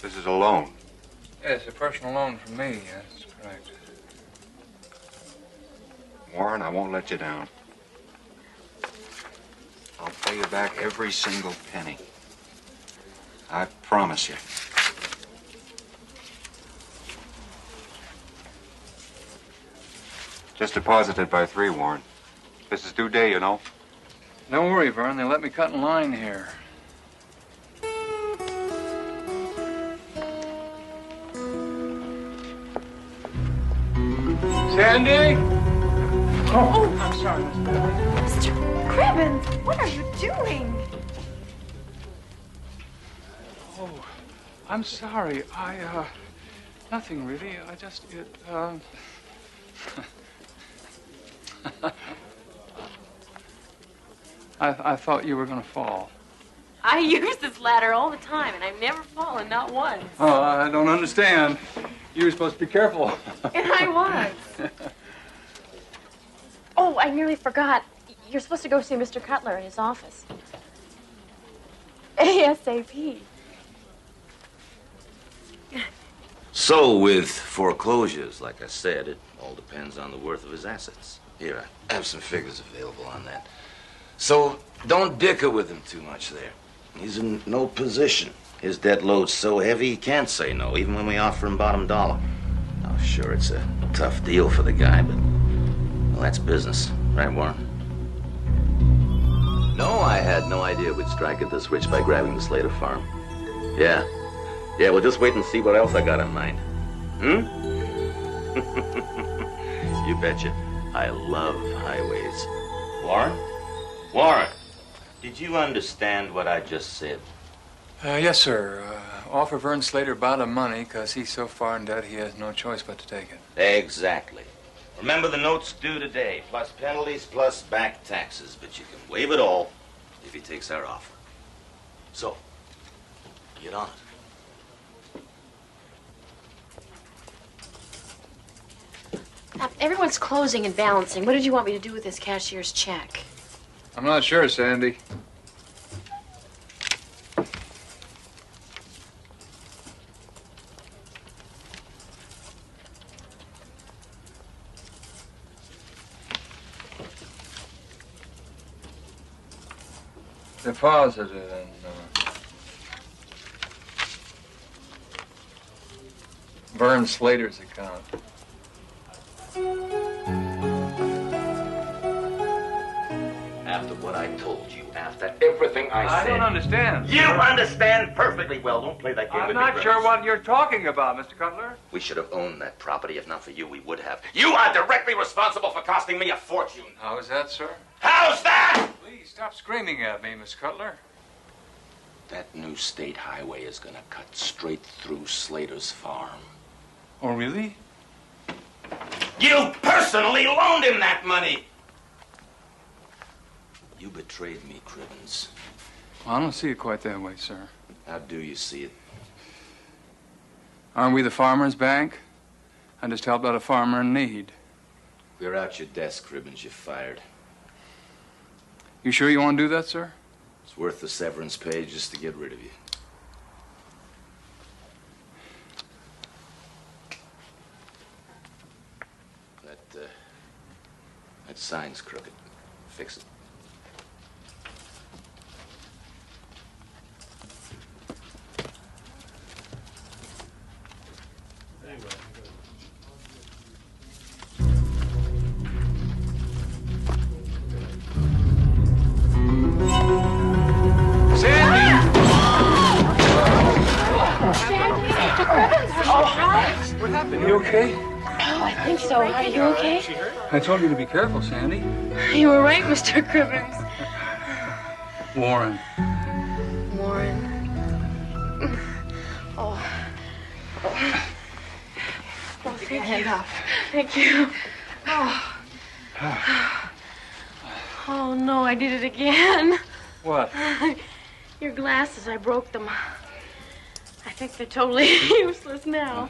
This is a loan. Yes, a personal loan from me. That's correct. Warren, I won't let you down. I'll pay you back every single penny. I promise you. Just deposited by 3, Warren. This is due day, you know. Don't worry, Vern. They let me cut in line here. Sandy? Oh, I'm sorry, Miss Bailey. Mr. Cribbins, what are you doing? Oh, I'm sorry. Nothing really. I just, I thought you were going to fall. I use this ladder all the time, and I've never fallen, not once. Oh, I don't understand. You were supposed to be careful. And I was. Oh, I nearly forgot. You're supposed to go see Mr. Cutler in his office. ASAP. So, with foreclosures, like I said, it all depends on the worth of his assets. Here, I have some figures available on that. So, don't dicker with him too much there. He's in no position. His debt load's so heavy he can't say no, even when we offer him bottom dollar. Oh, sure, it's a tough deal for the guy, but, well, that's business. Right, Warren? No, I had no idea we'd strike it this rich by grabbing the Slater farm. Yeah. Yeah, well, just wait and see what else I got in mind. You betcha. I love highways. Warren? Warren, did you understand what I just said? Yes, sir. Offer Vern Slater bottom money because he's so far in debt he has no choice but to take it. Exactly. Remember, the note's due today, plus penalties, plus back taxes. But you can waive it all if he takes our offer. So, get on it. Everyone's closing and balancing. What did you want me to do with this cashier's check? I'm not sure, Sandy. Deposited in Vern Slater's account. After what I told you, after everything I said... I don't understand. You understand perfectly well. Don't play that game I'm with me, not sure Griffiths. what you're talking about, Mr. Cutler. We should have owned that property. If not for you, we would have. You are directly responsible for costing me a fortune. How is that, sir? How's that? Please stop screaming at me, Miss Cutler. That new state highway is gonna cut straight through Slater's farm. Oh, really? You personally loaned him that money! You betrayed me, Cribbins. Well, I don't see it quite that way, sir. How do you see it? Aren't we the Farmers Bank? I just helped out a farmer in need. Clear out your desk, Cribbins. You're fired. You sure you want to do that, sir? It's worth the severance pay just to get rid of you. That sign's crooked. Fix it. What happened? You okay? Oh, I think so. Are you okay? I told you to be careful, Sandy. You were right, Mr. Cribbins. Warren. Warren. Oh. Oh, take your hand off. Thank you. Oh. Oh, no, I did it again. What? Your glasses, I broke them. I think they're totally useless now.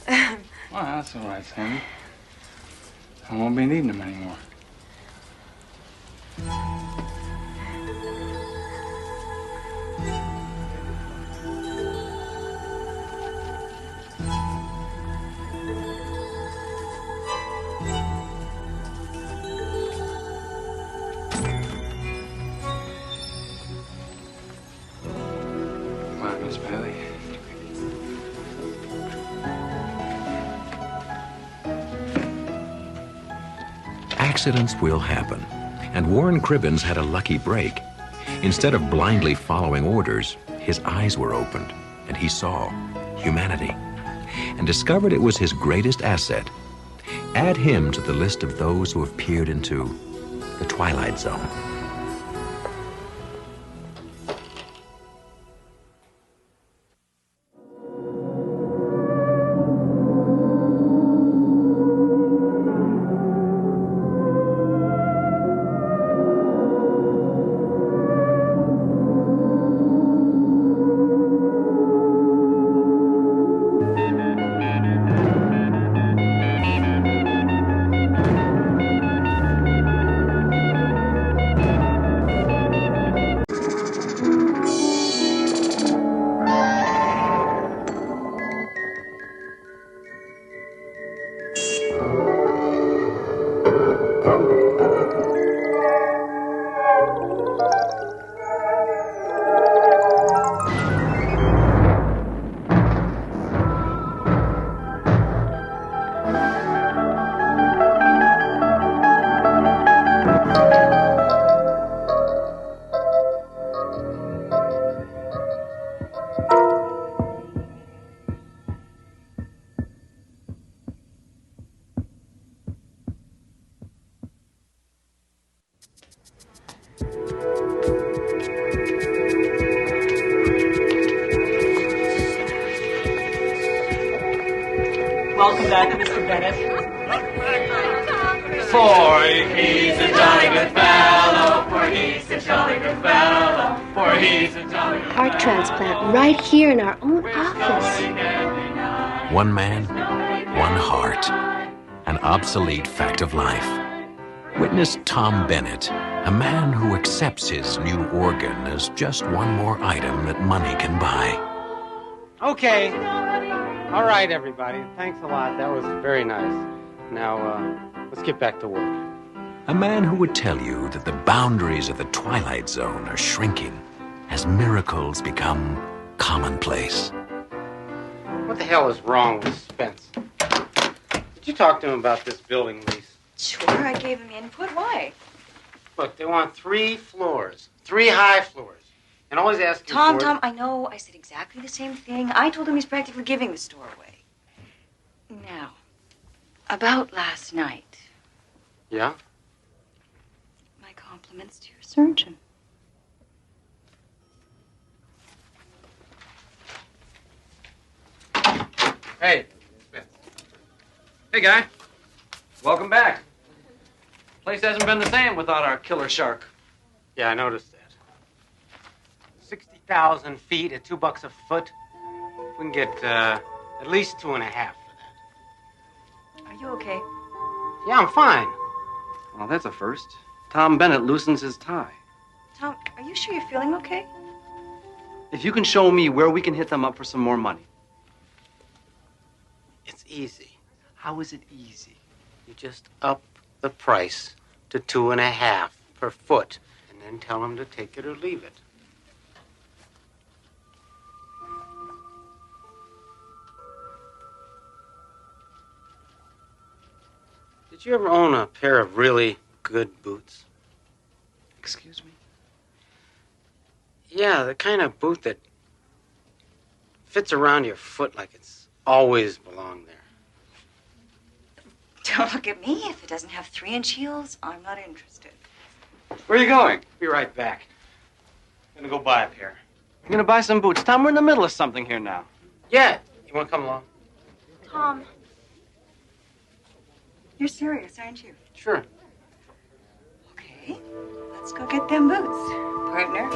Well, that's all right, Sandy. I won't be needing them anymore. What, Miss Bailey? Accidents will happen, and Warren Cribbins had a lucky break. Instead of blindly following orders, his eyes were opened, and he saw humanity, and discovered it was his greatest asset. Add him to the list of those who have peered into the Twilight Zone. Welcome back, Mr. Bennett. For he's a jolly good fellow, for he's a jolly good fellow, for he's a jolly good fellow. Heart transplant right here in our own office. One man, one heart. An obsolete fact of life. Witness Tom Bennett, a man who accepts his new organ as just one more item that money can buy. Okay. All right, everybody. Thanks a lot. That was very nice. Now, let's get back to work. A man who would tell you that the boundaries of the Twilight Zone are shrinking as miracles become commonplace. What the hell is wrong with Spence? Did you talk to him about this building lease? Sure, I gave him input. Why? Look, they want 3 floors, 3 high floors, and always ask you Tom, for... Tom, I know. I said exactly the same thing. I told him he's practically giving the store away. Now, about last night. Yeah? My compliments to your surgeon. Hey. Hey, guy. Welcome back. Place hasn't been the same without our killer shark. Yeah, I noticed that. 60,000 feet at $2 a foot. We can get at least 2.5 for that. Are you okay? Yeah, I'm fine. Well, that's a first. Tom Bennett loosens his tie. Tom, are you sure you're feeling okay? If you can show me where we can hit them up for some more money. It's easy. How is it easy? You just up the price to 2.5 per foot, and then tell them to take it or leave it. Did you ever own a pair of really good boots? Excuse me? Yeah, the kind of boot that fits around your foot like it's always belonged there. Don't look at me. If it doesn't have 3-inch heels, I'm not interested. Where are you going? Be right back. I'm gonna go buy a pair. You're gonna buy some boots. Tom, we're in the middle of something here now. Yeah. You wanna come along? Tom, you're serious, aren't you? Sure. Okay, let's go get them boots, partner.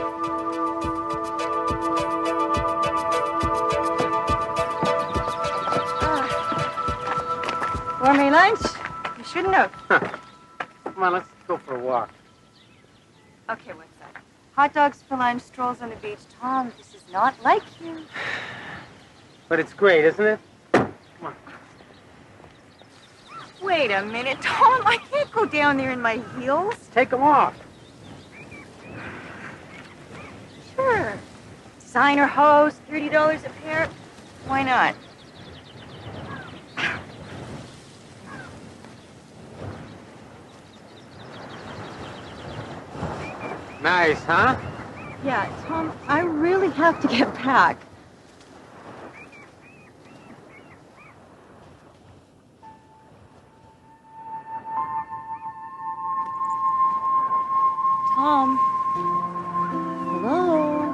Gourmet lunch? You shouldn't have. Come on, let's go for a walk. Okay, what's that? Hot dogs for lunch, strolls on the beach. Tom, this is not like you. But it's great, isn't it? Come on. Wait a minute, Tom. I can't go down there in my heels. Take them off. Sure. Designer hose, $30 a pair. Why not? Nice, huh? Yeah, Tom, I really have to get back. Tom. Hello?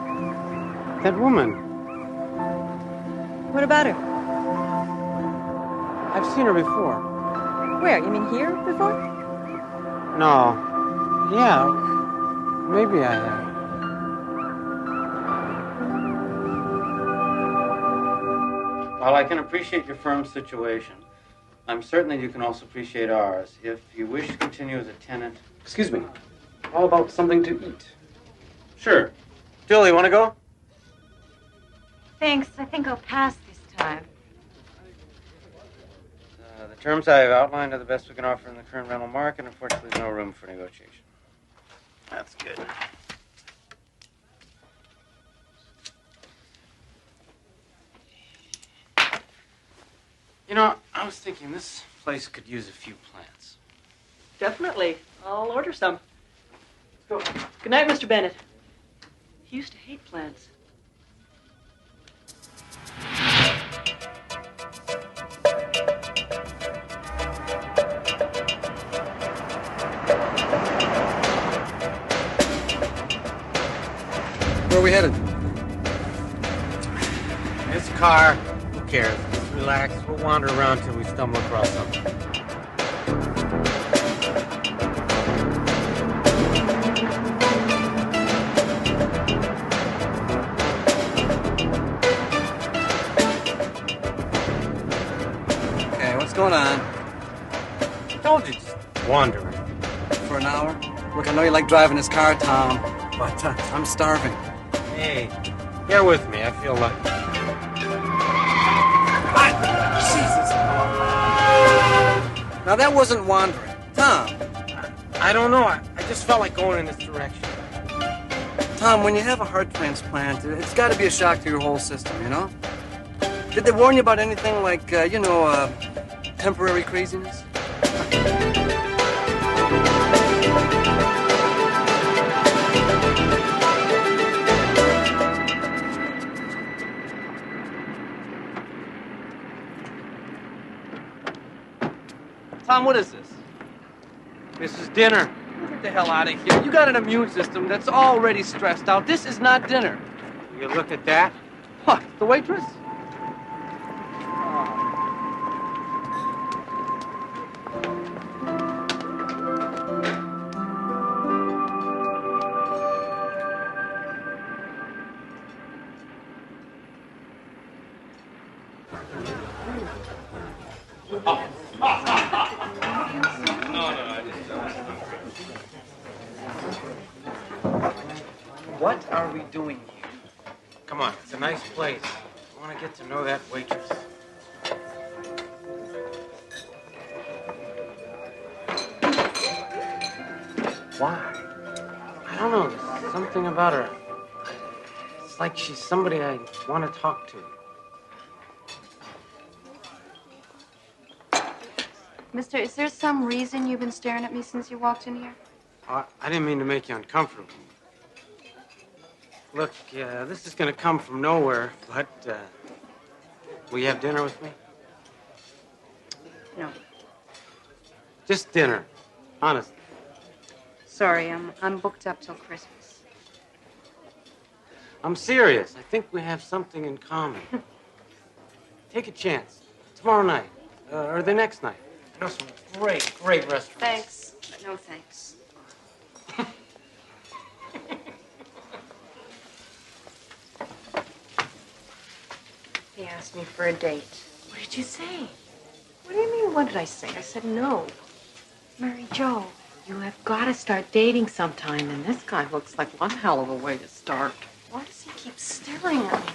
That woman. What about her? I've seen her before. Where? You mean here before? No. Yeah. Maybe I have. While I can appreciate your firm's situation, I'm certain that you can also appreciate ours. If you wish to continue as a tenant... Excuse me. How about something to eat? Sure. Julie, want to go? Thanks. I think I'll pass this time. The terms I have outlined are the best we can offer in the current rental market. Unfortunately, there's no room for negotiation. That's good. You know, I was thinking this place could use a few plants. Definitely. I'll order some. Let's go. Good night, Mr. Bennett. He used to hate plants. Where are we headed? This car. Who cares? Just relax. We'll wander around till we stumble across something. wandering. For an hour? Look, I know you like driving this car, Tom, but I'm starving. Hey, bear with me. I feel lucky. Jesus. Now, that wasn't wandering. Tom. I don't know. I just felt like going in this direction. Tom, when you have a heart transplant, it's got to be a shock to your whole system, you know? Did they warn you about anything like, temporary craziness? Tom, what is this? This is dinner. Get the hell out of here. You got an immune system that's already stressed out. This is not dinner. You look at that. What, the waitress? What are we doing here? Come on, it's a nice place. I want to get to know that waitress. Why? I don't know. There's something about her. It's like she's somebody I want to talk to. Mister, is there some reason you've been staring at me since you walked in here? I didn't mean to make you uncomfortable. Look, this is going to come from nowhere, but will you have dinner with me? No. Just dinner. Honest. Sorry, I'm booked up till Christmas. I'm serious. I think we have something in common. Take a chance. Tomorrow night. Or the next night. I know some great restaurants. Thanks, but no thanks. He asked me for a date. What did you say? What do you mean, what did I say? I said no. Mary Jo, you have got to start dating sometime, and this guy looks like one hell of a way to start. Why does he keep staring at me?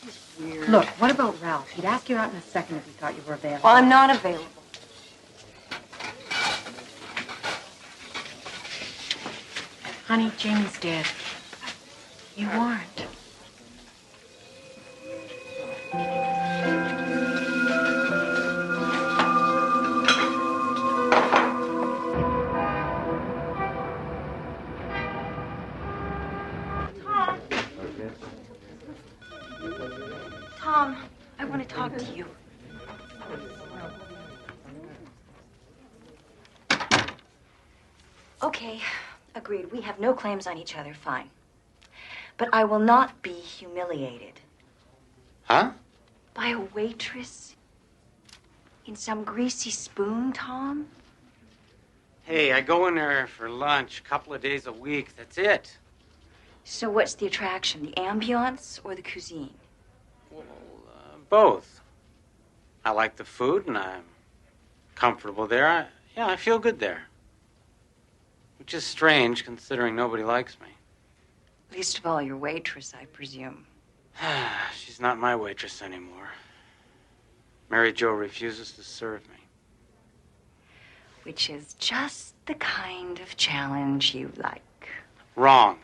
He's weird. Look, what about Ralph? He'd ask you out in a second if he thought you were available. Well, I'm not available. Honey, Jamie's dead. You aren't. Tom, I want to talk to you. Okay, agreed. We have no claims on each other, fine. But I will not be humiliated. Huh? By a waitress? In some greasy spoon, Tom? Hey, I go in there for lunch a couple of days a week. That's it. So what's the attraction, the ambiance or the cuisine? Both. I like the food, and I'm comfortable there. I feel good there. Which is strange, considering nobody likes me. Least of all your waitress, I presume. She's not my waitress anymore. Mary Jo refuses to serve me. Which is just the kind of challenge you like. Wrong.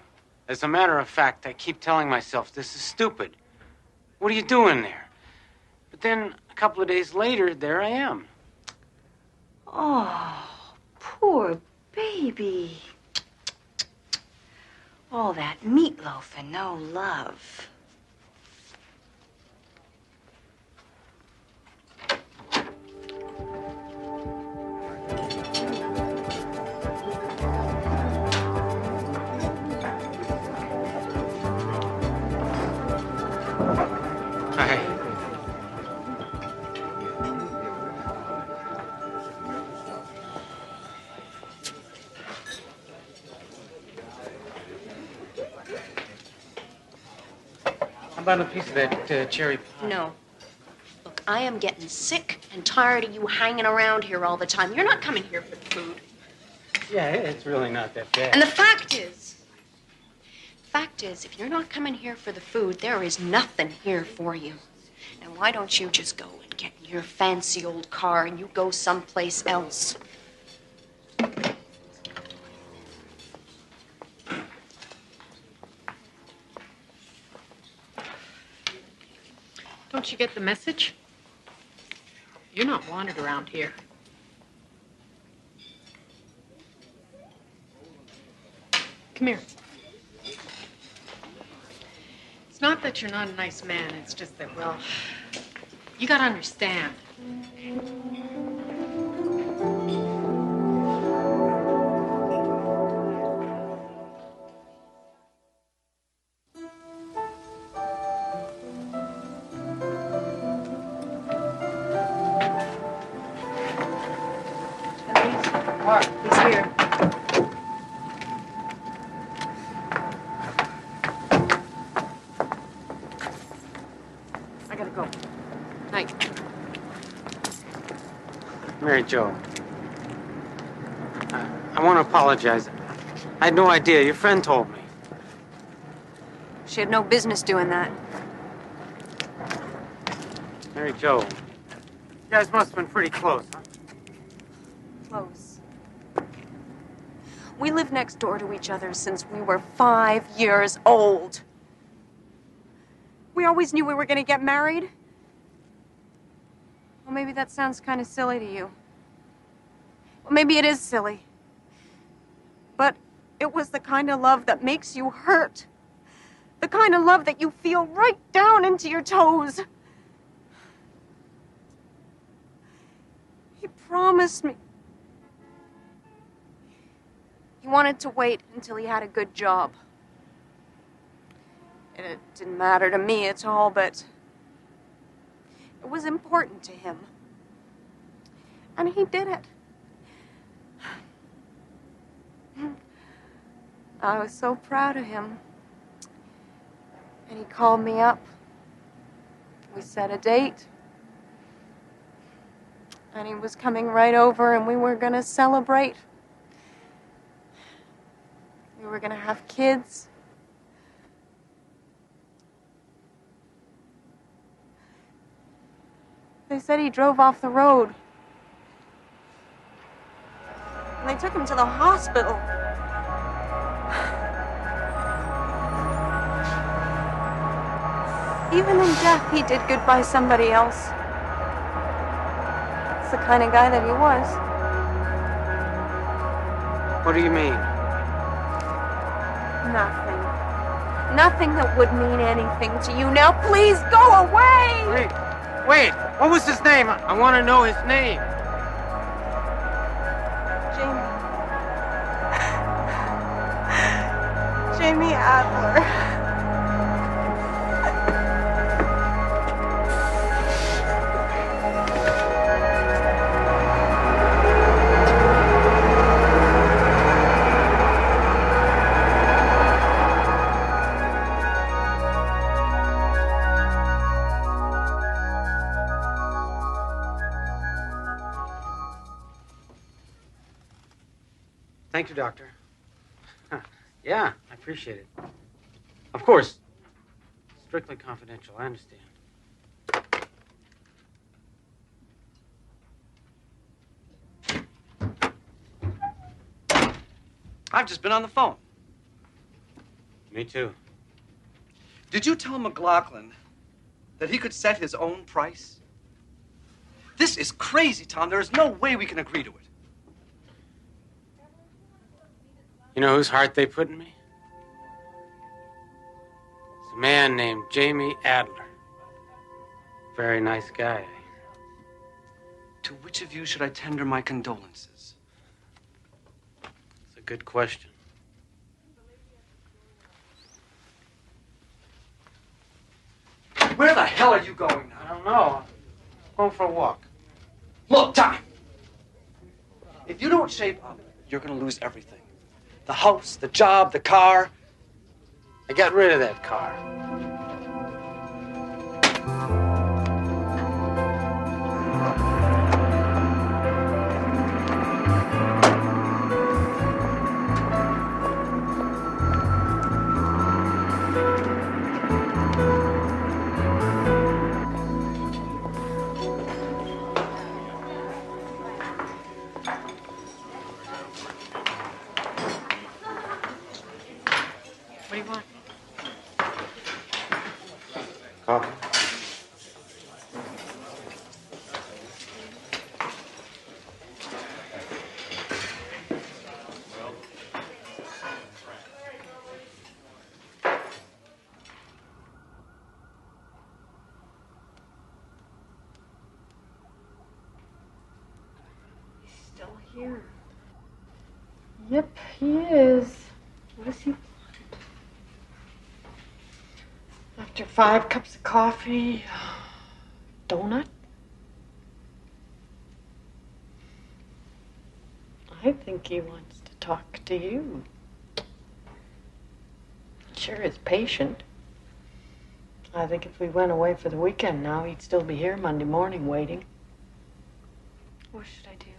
As a matter of fact, I keep telling myself this is stupid. What are you doing there? But then, a couple of days later, there I am. Oh, poor baby. All that meatloaf and no love. How about a piece of that cherry pie? No. Look, I am getting sick and tired of you hanging around here all the time. You're not coming here for the food. Yeah, it's really not that bad. And the fact is, if you're not coming here for the food, there is nothing here for you. Now, why don't you just go and get in your fancy old car and you go someplace else? Don't you get the message? You're not wanted around here. Come here. It's not that you're not a nice man, it's just that, well, you gotta understand. He's here. I gotta go. Night. Mary Jo, I want to apologize. I had no idea. Your friend told me. She had no business doing that. Mary Jo, you guys must have been pretty close, huh? Close. We lived next door to each other since we were 5 years old. We always knew we were going to get married. Well, maybe that sounds kind of silly to you. Well, maybe it is silly. But it was the kind of love that makes you hurt. The kind of love that you feel right down into your toes. He promised me. He wanted to wait until he had a good job. And it didn't matter to me at all, but it was important to him. And he did it. I was so proud of him. And he called me up. We set a date. And he was coming right over, and we were going to celebrate. We were going to have kids. They said he drove off the road. And they took him to the hospital. Even in death, he did good by somebody else. That's the kind of guy that he was. What do you mean? Nothing. Nothing that would mean anything to you. Now, please go away! Wait, what was his name? I want to know his name. Jamie Adler. Thank you, Doctor. Yeah, I appreciate it. Of course. Strictly confidential, I understand. I've just been on the phone. Me too. Did you tell McLaughlin that he could set his own price? This is crazy, Tom. There is no way we can agree to it. You know whose heart they put in me? It's a man named Jamie Adler. Very nice guy. To which of you should I tender my condolences? It's a good question. Where the hell are you going now? I don't know. I'm going for a walk. Look, Tom. If you don't shape up, you're going to lose everything. The house, the job, the car. I got rid of that car. Coffee? Still here. Yep, he is. What does he want? After 5 cups of coffee, donut? I think he wants to talk to you. Sure is patient. I think if we went away for the weekend now, he'd still be here Monday morning waiting. What should I do?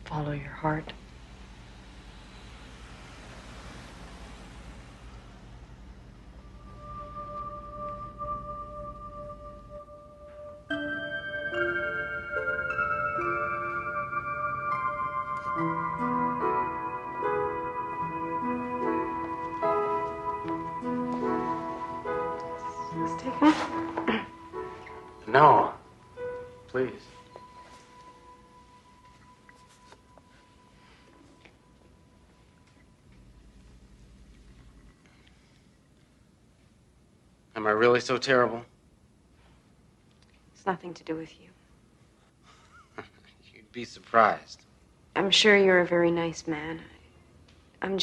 Follow your heart. No. Please. Am I really so terrible? It's nothing to do with you. You'd be surprised. I'm sure you're a very nice man. I'm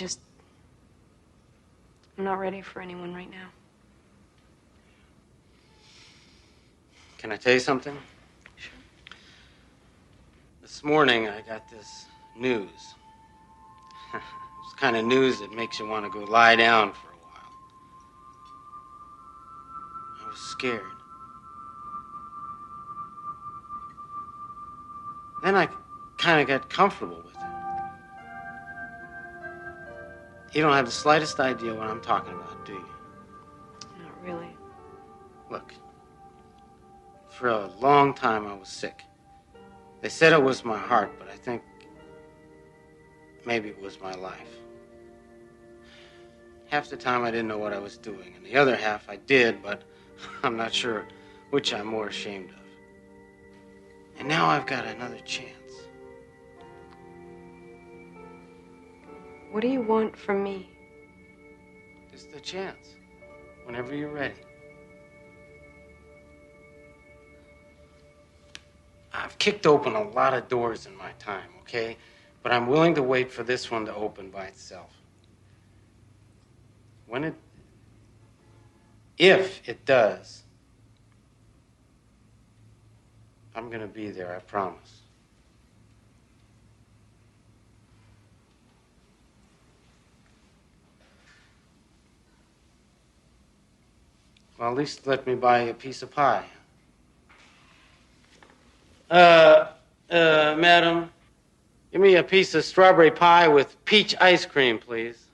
not ready for anyone right now. Can I tell you something? Sure. This morning I got this news. It's the kind of news that makes you want to go lie down for a while. I was scared. Then I kind of got comfortable with it. You don't have the slightest idea what I'm talking about, do you? Not really. Look, for a long time I was sick. They said it was my heart, but I think maybe it was my life. Half the time I didn't know what I was doing, and the other half I did, but I'm not sure which I'm more ashamed of. And now I've got another chance. What do you want from me? Just a chance, whenever you're ready. I've kicked open a lot of doors in my time, okay? But I'm willing to wait for this one to open by itself. If it does, I'm gonna be there, I promise. Well, at least let me buy you a piece of pie. Madam, give me a piece of strawberry pie with peach ice cream, please.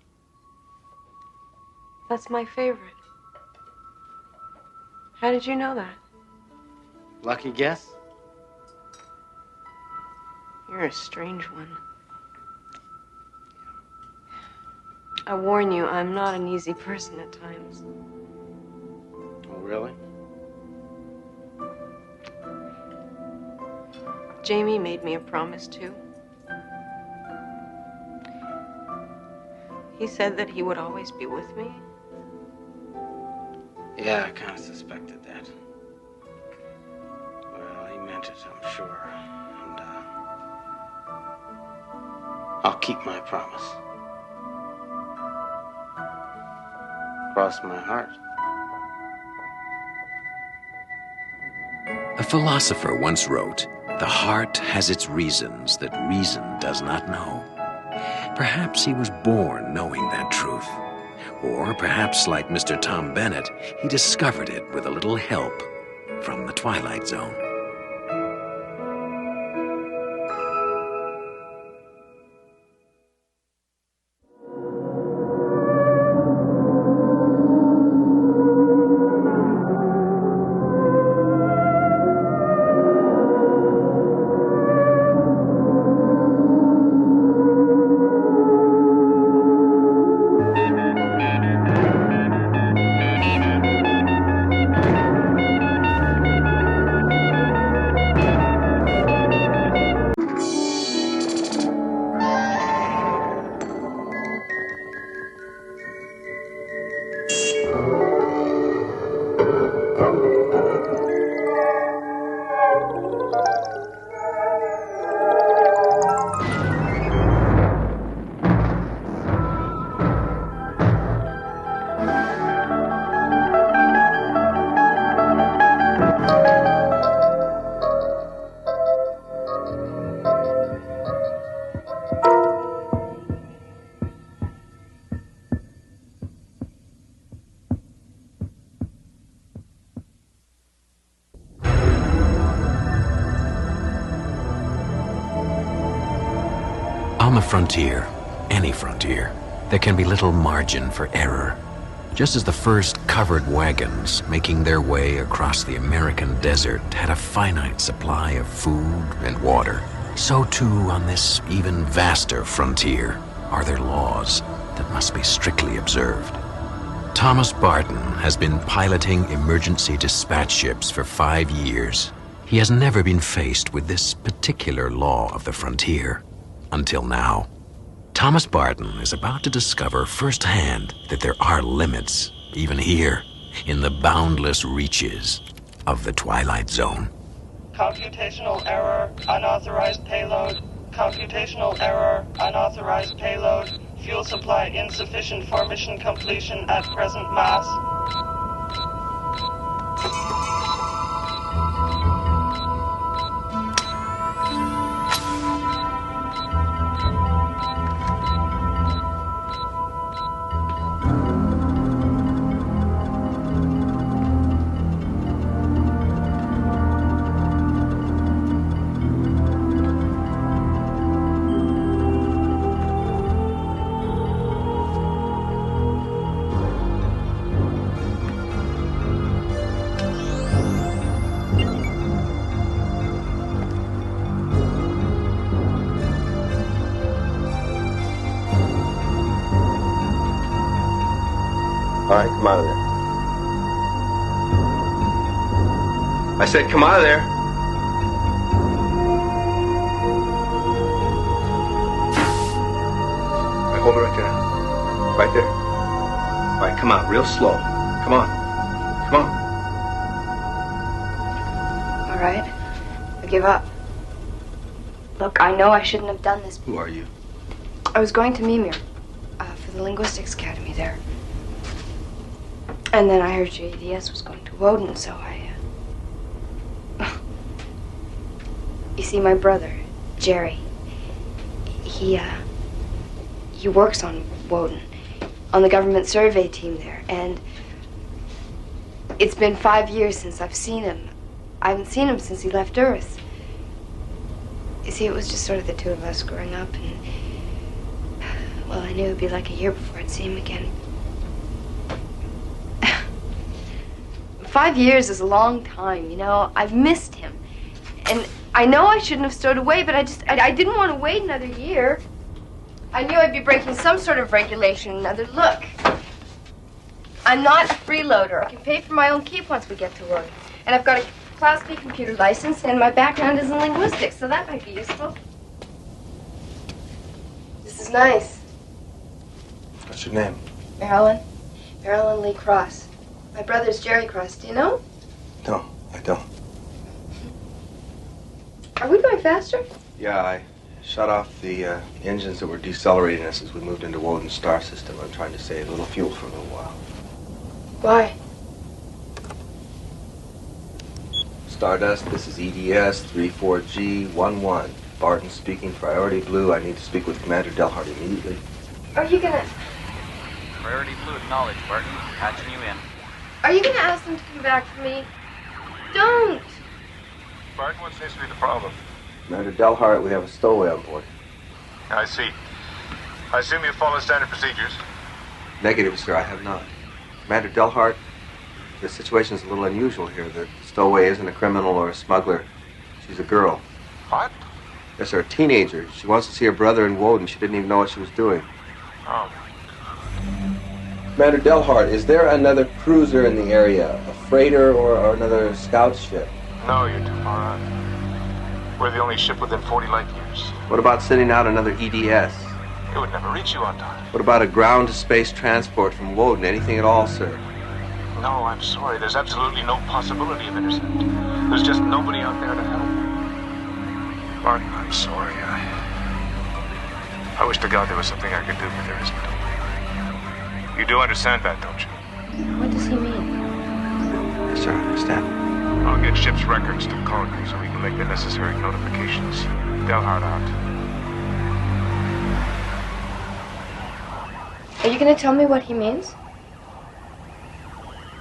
That's my favorite. How did you know that? Lucky guess? You're a strange one. I warn you, I'm not an easy person at times. Oh, really? Jamie made me a promise, too. He said that he would always be with me. Yeah, I kind of suspected that. Well, he meant it, I'm sure. And, I'll keep my promise. Cross my heart. A philosopher once wrote, "The heart has its reasons that reason does not know." Perhaps he was born knowing that truth. Or perhaps, like Mr. Tom Bennett, he discovered it with a little help from the Twilight Zone. On the frontier, any frontier, there can be little margin for error. Just as the first covered wagons making their way across the American desert had a finite supply of food and water, so too on this even vaster frontier are there laws that must be strictly observed. Thomas Barton has been piloting emergency dispatch ships for 5 years. He has never been faced with this particular law of the frontier. Until now. Thomas Barton is about to discover firsthand that there are limits, even here, in the boundless reaches of the Twilight Zone. Computational error, unauthorized payload. Computational error, unauthorized payload. Fuel supply insufficient for mission completion at present mass. All right, come out of there. I said come out of there. All right, hold it right there. Right there. All right, come out real slow. Come on. Come on. All right. I give up. Look, I know I shouldn't have done this. Who are you? I was going to Mimir for the Linguistics Academy there. And then I heard your EDS was going to Woden, so I... You see, my brother, Jerry, he works on Woden, on the government survey team there, and it's been 5 years since I've seen him. I haven't seen him since he left Earth. You see, it was just sort of the two of us growing up, and... Well, I knew it'd be like a year before I'd see him again. 5 years is a long time, you know. I've missed him. And I know I shouldn't have stowed away, but I didn't want to wait another year. I knew I'd be breaking some sort of regulation. Another look. I'm not a freeloader. I can pay for my own keep once we get to work. And I've got a Class B computer license, and my background is in linguistics, so that might be useful. This is nice. What's your name? Marilyn Lee Cross. My brother's Jerry Cross. Do you know? No, I don't. Are we going faster? Yeah, I shut off the engines that were decelerating us as we moved into Woden's star system. I'm trying to save a little fuel for a little while. Why? Stardust, this is EDS 34G11. Barton speaking, priority blue. I need to speak with Commander Delhart immediately. Are you gonna... Priority blue acknowledged, Barton. Patching you in. Are you gonna ask them to come back for me? Don't! Barton, what seems to be the problem? Commander Delhart, we have a stowaway on board. I see. I assume you follow standard procedures. Negative, sir, I have not. Commander Delhart, the situation is a little unusual here. The stowaway isn't a criminal or a smuggler. She's a girl. What? Yes, sir, a teenager. She wants to see her brother in Woden. She didn't even know what she was doing. Oh. Commander Delhart, is there another cruiser in the area? A freighter or another scout ship? No, you're too far out. We're the only ship within 40 light years. What about sending out another EDS? It would never reach you on time. What about a ground-to-space transport from Woden? Anything at all, sir? No, I'm sorry. There's absolutely no possibility of intercept. There's just nobody out there to help. Martin, I'm sorry. I wish to God there was something I could do, but there isn't. You do understand that, don't you? What does he mean? Yes, sir, I understand. I'll get ship's records to call you so we can make the necessary notifications. Delhart out. Are you going to tell me what he means?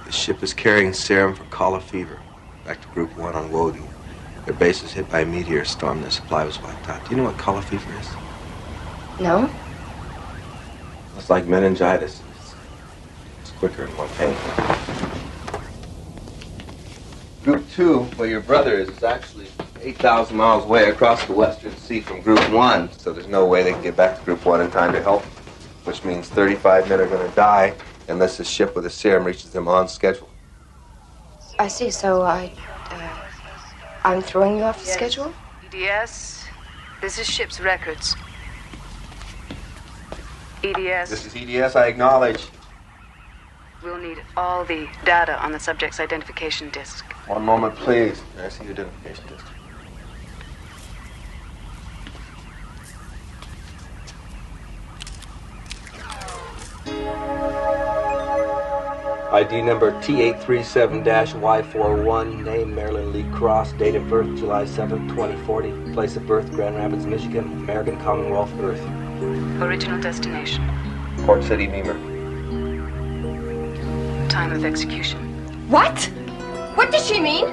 The ship is carrying serum for cholera fever back to Group 1 on Woden. Their base was hit by a meteor storm. Their supply was wiped out. Do you know what cholera fever is? No. It's like meningitis. It's quicker and more painful. Group 2, where your brother is actually 8,000 miles away across the Western Sea from Group 1, so there's no way they can get back to Group 1 in time to help, which means 35 men are going to die unless the ship with the serum reaches them on schedule. I see, so I'm throwing you off the schedule? EDS, this is ship's records. EDS. This is EDS, I acknowledge. We'll need all the data on the subject's identification disc. One moment, please. I see your identification disc. ID number T837-Y41, name Marilyn Lee Cross, date of birth July 7th, 2040, place of birth Grand Rapids, Michigan, American Commonwealth, Earth. Original destination. Port City, Memer. Time of execution. What? What does she mean?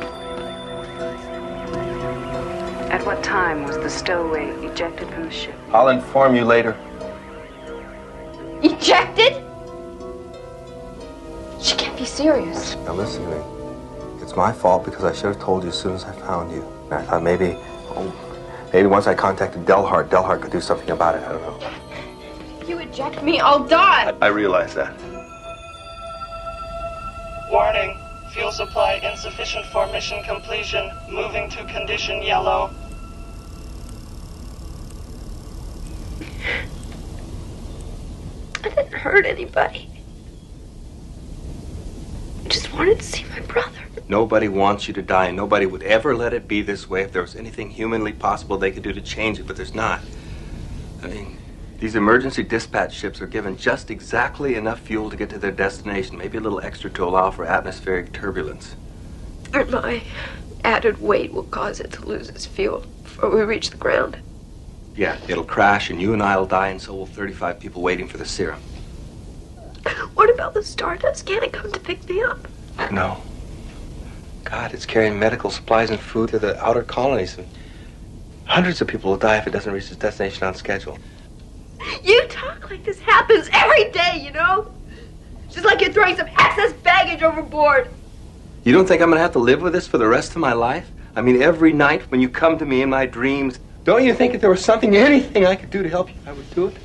At what time was the stowaway ejected from the ship? I'll inform you later. Ejected? She can't be serious. Now listen to me. It's my fault because I should have told you as soon as I found you. And I thought maybe once I contacted Delhart could do something about it. I don't know. If you eject me, I'll die. I realize that. Warning. Fuel supply insufficient for mission completion. Moving to condition yellow. I didn't hurt anybody. I just wanted to see my brother. Nobody wants you to die, and nobody would ever let it be this way if there was anything humanly possible they could do to change it, but there's not. I mean, these emergency dispatch ships are given just exactly enough fuel to get to their destination, maybe a little extra to allow for atmospheric turbulence. And my added weight will cause it to lose its fuel before we reach the ground. Yeah, it'll crash, and you and I will die, and so will 35 people waiting for the serum. What about the Stardust? Can't it come to pick me up? No. God, it's carrying medical supplies and food to the outer colonies. Hundreds of people will die if it doesn't reach its destination on schedule. You talk like this happens every day, you know? Just like you're throwing some excess baggage overboard. You don't think I'm going to have to live with this for the rest of my life? I mean, every night when you come to me in my dreams, don't you think if there was anything I could do to help you, I would do it?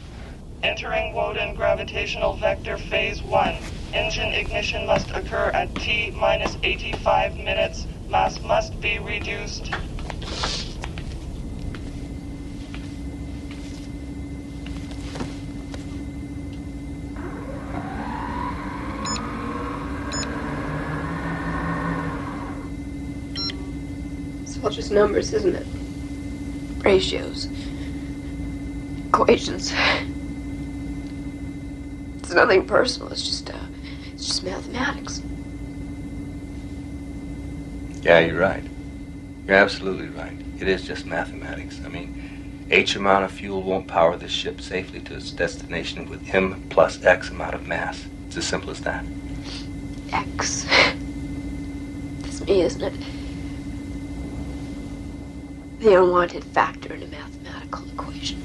Entering Woden gravitational vector phase 1. Engine ignition must occur at T-minus 85 minutes. Mass must be reduced. It's all just numbers, isn't it? Ratios. Equations. It's nothing personal. It's just mathematics. Yeah, you're right. You're absolutely right. It is just mathematics. I mean, H amount of fuel won't power this ship safely to its destination with M plus X amount of mass. It's as simple as that. X. That's me, isn't it? The unwanted factor in a mathematical equation.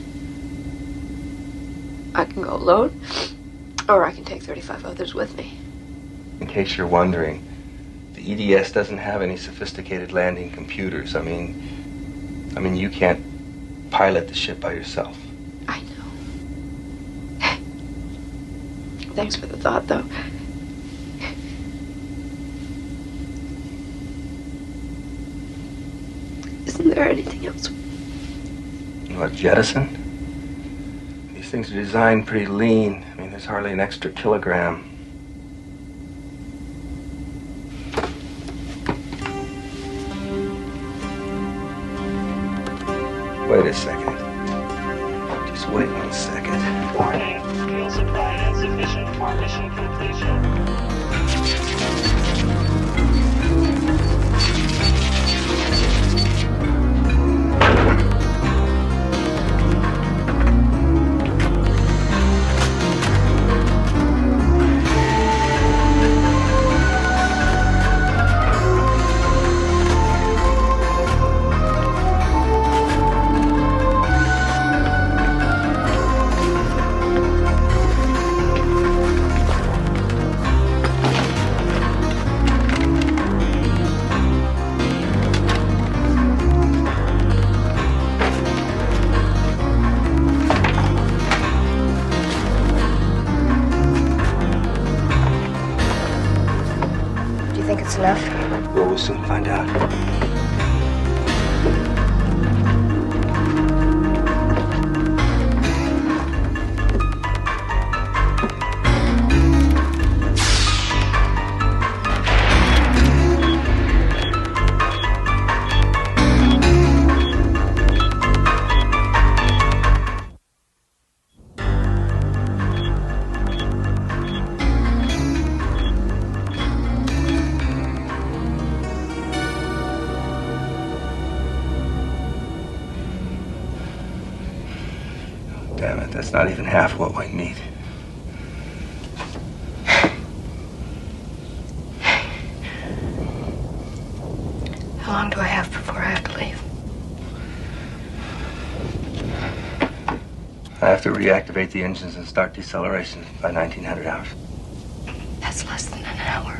I can go alone, or I can take 35 others with me. In case you're wondering, the EDS doesn't have any sophisticated landing computers. I mean, you can't pilot the ship by yourself. I know. Thanks for the thought, though. Isn't there anything else? What, jettison? These things are designed pretty lean. I mean, there's hardly an extra kilogram. Wait a second. Just wait 1 second. Warning, fuel supply insufficient for mission completion. Do you think it's enough? Well, we'll soon find out. Damn it, that's not even half what we need. How long do I have before I have to leave? I have to reactivate the engines and start deceleration by 1900 hours. That's less than an hour.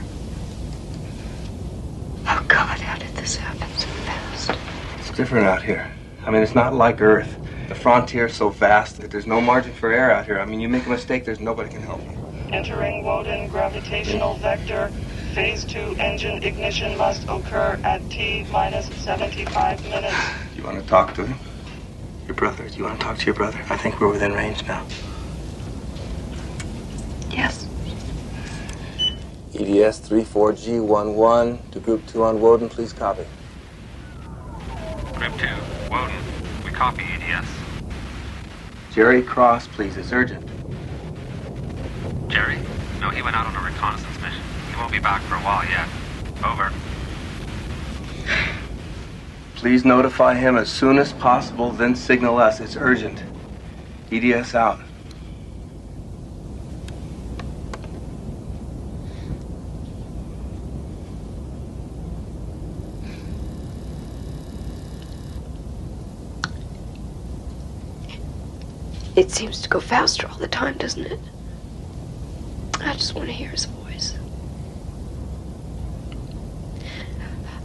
Oh, God, how did this happen so fast? It's different out here. I mean, it's not like Earth. The frontier's so vast that there's no margin for error out here. I mean, you make a mistake, there's nobody can help you. Entering Woden gravitational vector. Phase 2 engine ignition must occur at T-minus 75 minutes. You want to talk to him? Your brother? Do you want to talk to your brother? I think we're within range now. Yes. EDS 34G11 to Group 2 on Woden, please copy. Group 2, Woden. We copy EDS. Jerry Cross, please. It's urgent. Jerry? No, he went out on a reconnaissance mission. He won't be back for a while yet. Over. Please notify him as soon as possible, then signal us. It's urgent. EDS out. It seems to go faster all the time, doesn't it? I just want to hear his voice.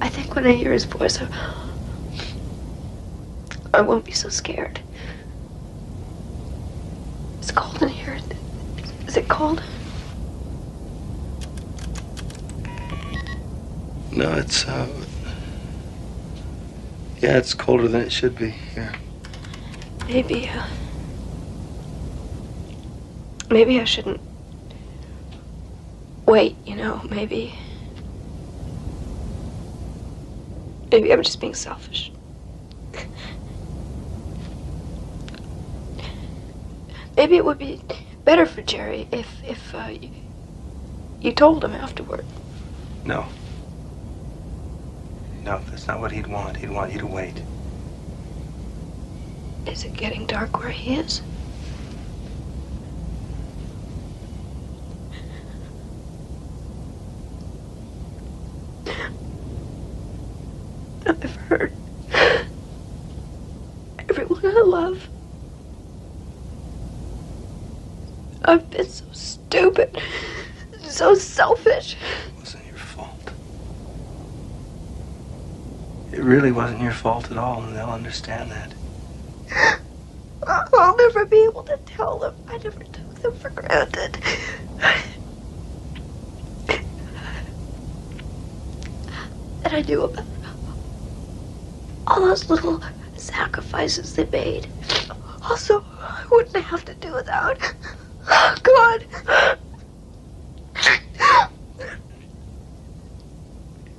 I think when I hear his voice, I won't be so scared. It's cold in here. Is it cold? No, it's, yeah, it's colder than it should be here. Maybe I shouldn't wait, you know, maybe I'm just being selfish. Maybe it would be better for Jerry if you told him afterward. No. No, that's not what he'd want. He'd want you to wait. Is it getting dark where he is? I've heard everyone I love. I've been so stupid, so selfish. It wasn't your fault. It really wasn't your fault at all, and they'll understand that. I'll never be able to tell them. I never took them for granted. That I knew about all those little sacrifices they made. Also, I wouldn't have to do without. God.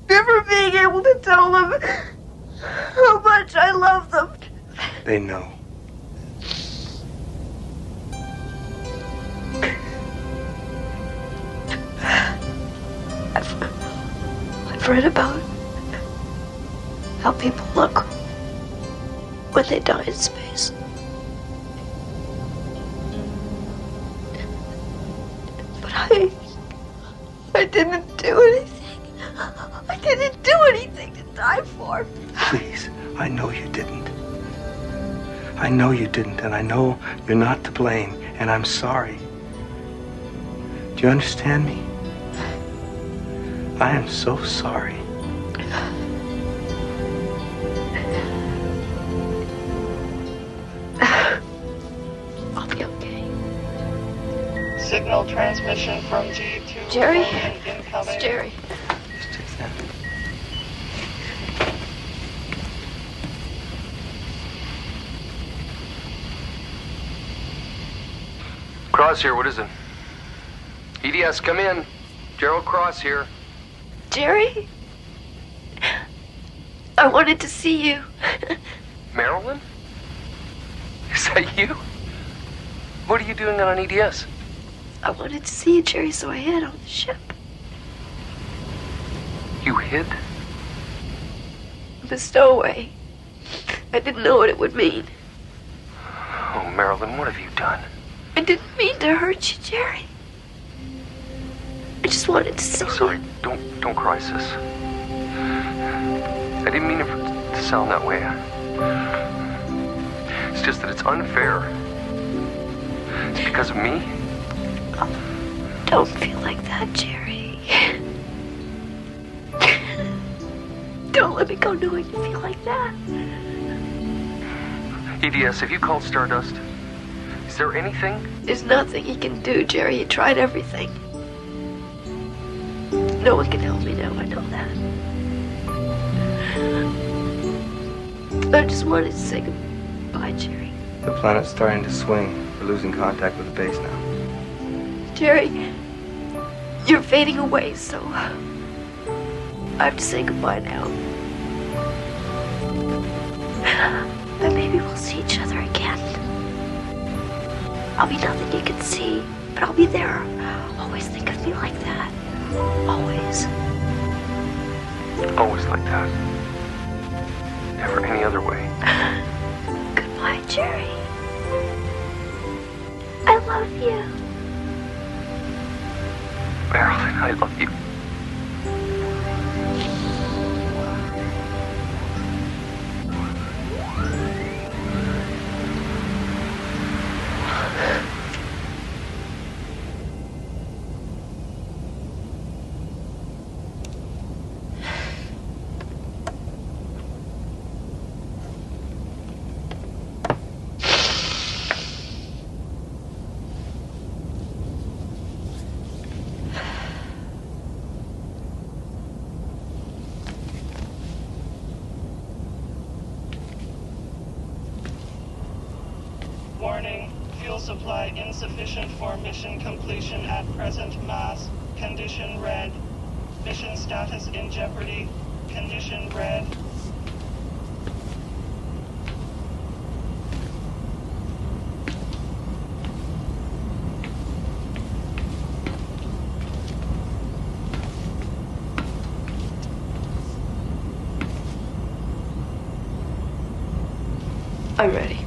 Never being able to tell them how much I love them. They know. I've read about how people look when they die in space. But I didn't do anything. I didn't do anything to die for. Please, I know you didn't. I know you didn't, and I know you're not to blame, and I'm sorry. Do you understand me? I am so sorry. I'll be okay. Signal transmission from G2. Jerry? Incoming. It's Jerry. Cross here, what is it? EDS, come in. Gerald Cross here. Jerry? I wanted to see you. Marilyn? Is that you? What are you doing on EDS? I wanted to see you, Jerry, so I hid on the ship. You hid? The stowaway. I didn't know what it would mean. Oh, Marilyn, what have you done? I didn't mean to hurt you, Jerry. I just wanted to see I'm sorry, don't cry, sis. I didn't mean it to sound that way. It's just that it's unfair. It's because of me. Oh, don't feel like that, Jerry. Don't let me go knowing you feel like that. EDS, have you called Stardust? Is there anything? There's nothing he can do, Jerry. He tried everything. No one can help me now, I know that. I just wanted to say goodbye, Jerry. The planet's starting to swing. We're losing contact with the base now. Jerry, you're fading away, so I have to say goodbye now. But maybe we'll see each other again. I'll be nothing you can see, but I'll be there. Always think of me like that. Always. Always like that. Never any other way. Goodbye, Jerry. I love you. Marilyn, I love you. Warning, fuel supply insufficient for mission completion at present. Mass. Condition red. Mission status in jeopardy. Condition red. I'm ready.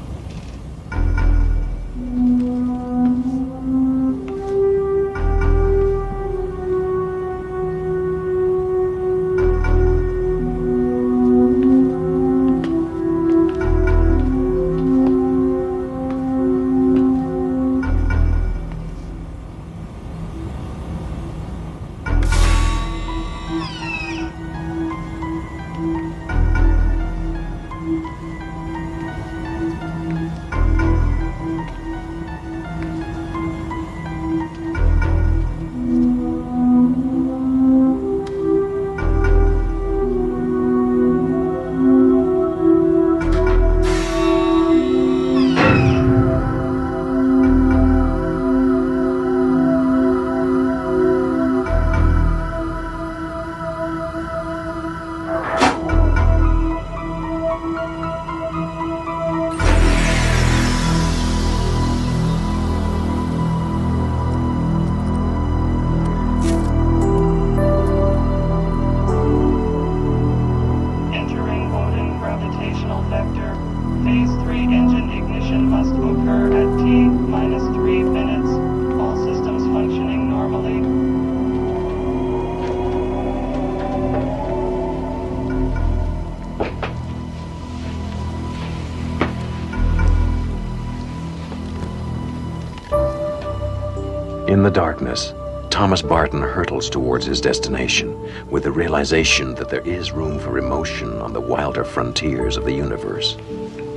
darkness, Thomas Barton hurtles towards his destination with the realization that there is room for emotion on the wilder frontiers of the universe.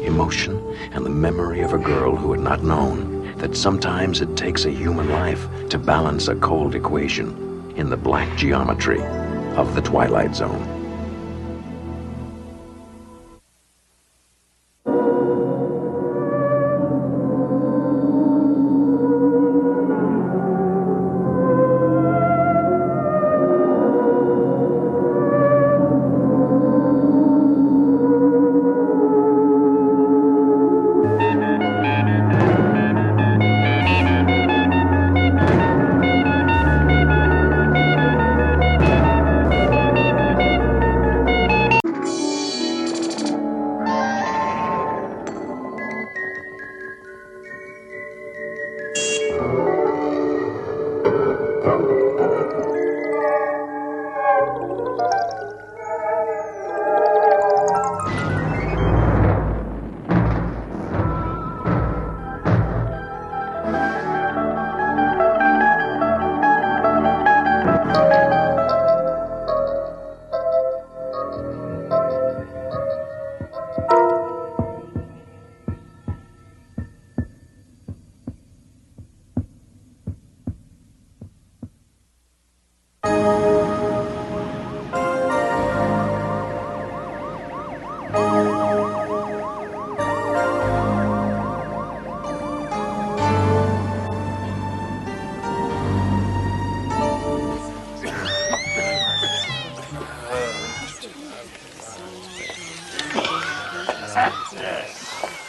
Emotion and the memory of a girl who had not known that sometimes it takes a human life to balance a cold equation in the black geometry of the Twilight Zone.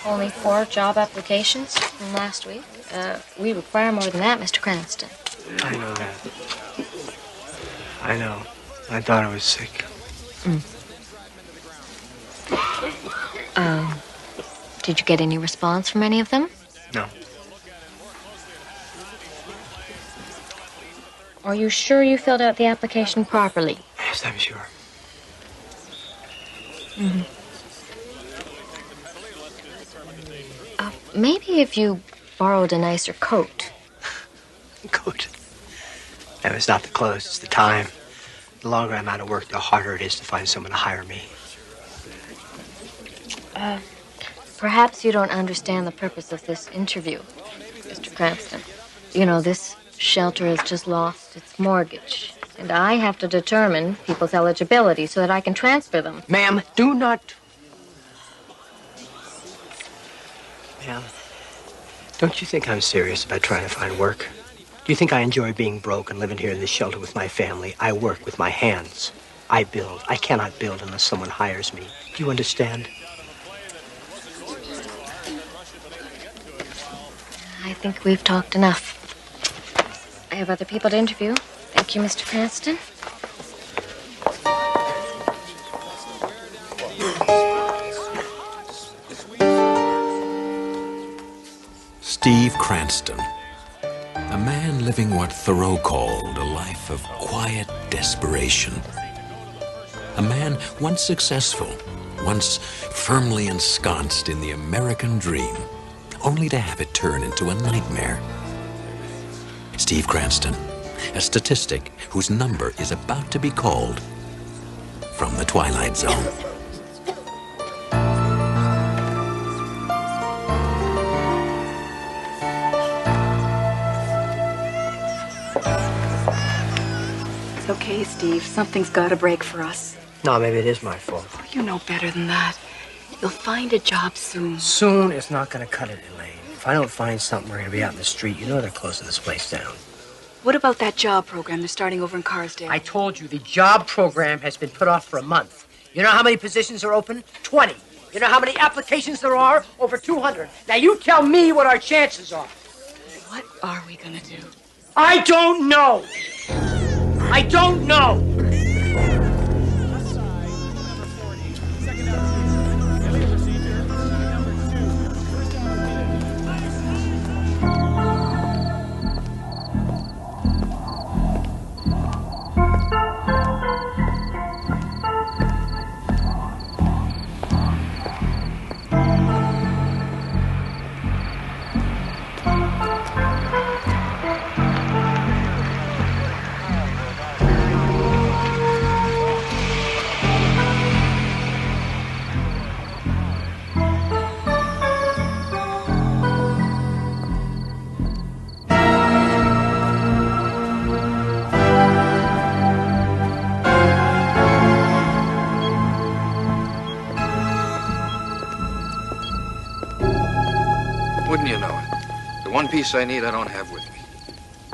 Only 4 job applications from last week. We require more than that, Mr. Cranston. I know that. I know. I thought I was sick. Did you get any response from any of them? No. Are you sure you filled out the application properly? Yes, I'm sure. Mm-hmm. Maybe if you borrowed a nicer coat. Coat? No, it's not the clothes, it's the time. The longer I'm out of work, the harder it is to find someone to hire me. Perhaps you don't understand the purpose of this interview, Mr. Cranston. You know, this shelter has just lost its mortgage, and I have to determine people's eligibility so that I can transfer them. Ma'am, do not... Ma'am, don't you think I'm serious about trying to find work? Do you think I enjoy being broke and living here in this shelter with my family? I work with my hands. I build. I cannot build unless someone hires me. Do you understand? I think we've talked enough. I have other people to interview. Thank you, Mr. Cranston. Steve Cranston, a man living what Thoreau called a life of quiet desperation. A man once successful, once firmly ensconced in the American dream, only to have it turn into a nightmare. Steve Cranston, a statistic whose number is about to be called from the Twilight Zone. Okay, Steve, something's got to break for us. No, maybe it is my fault. Oh, you know better than that. You'll find a job soon. Soon is not going to cut it, Elaine. If I don't find something, we're going to be out in the street. You know they're closing this place down. What about that job program they're starting over in Carsdale? I told you, the job program has been put off for a month. You know how many positions are open? 20. You know how many applications there are? Over 200. Now you tell me what our chances are. What are we going to do? I don't know. I don't know. piece I need I don't have with me.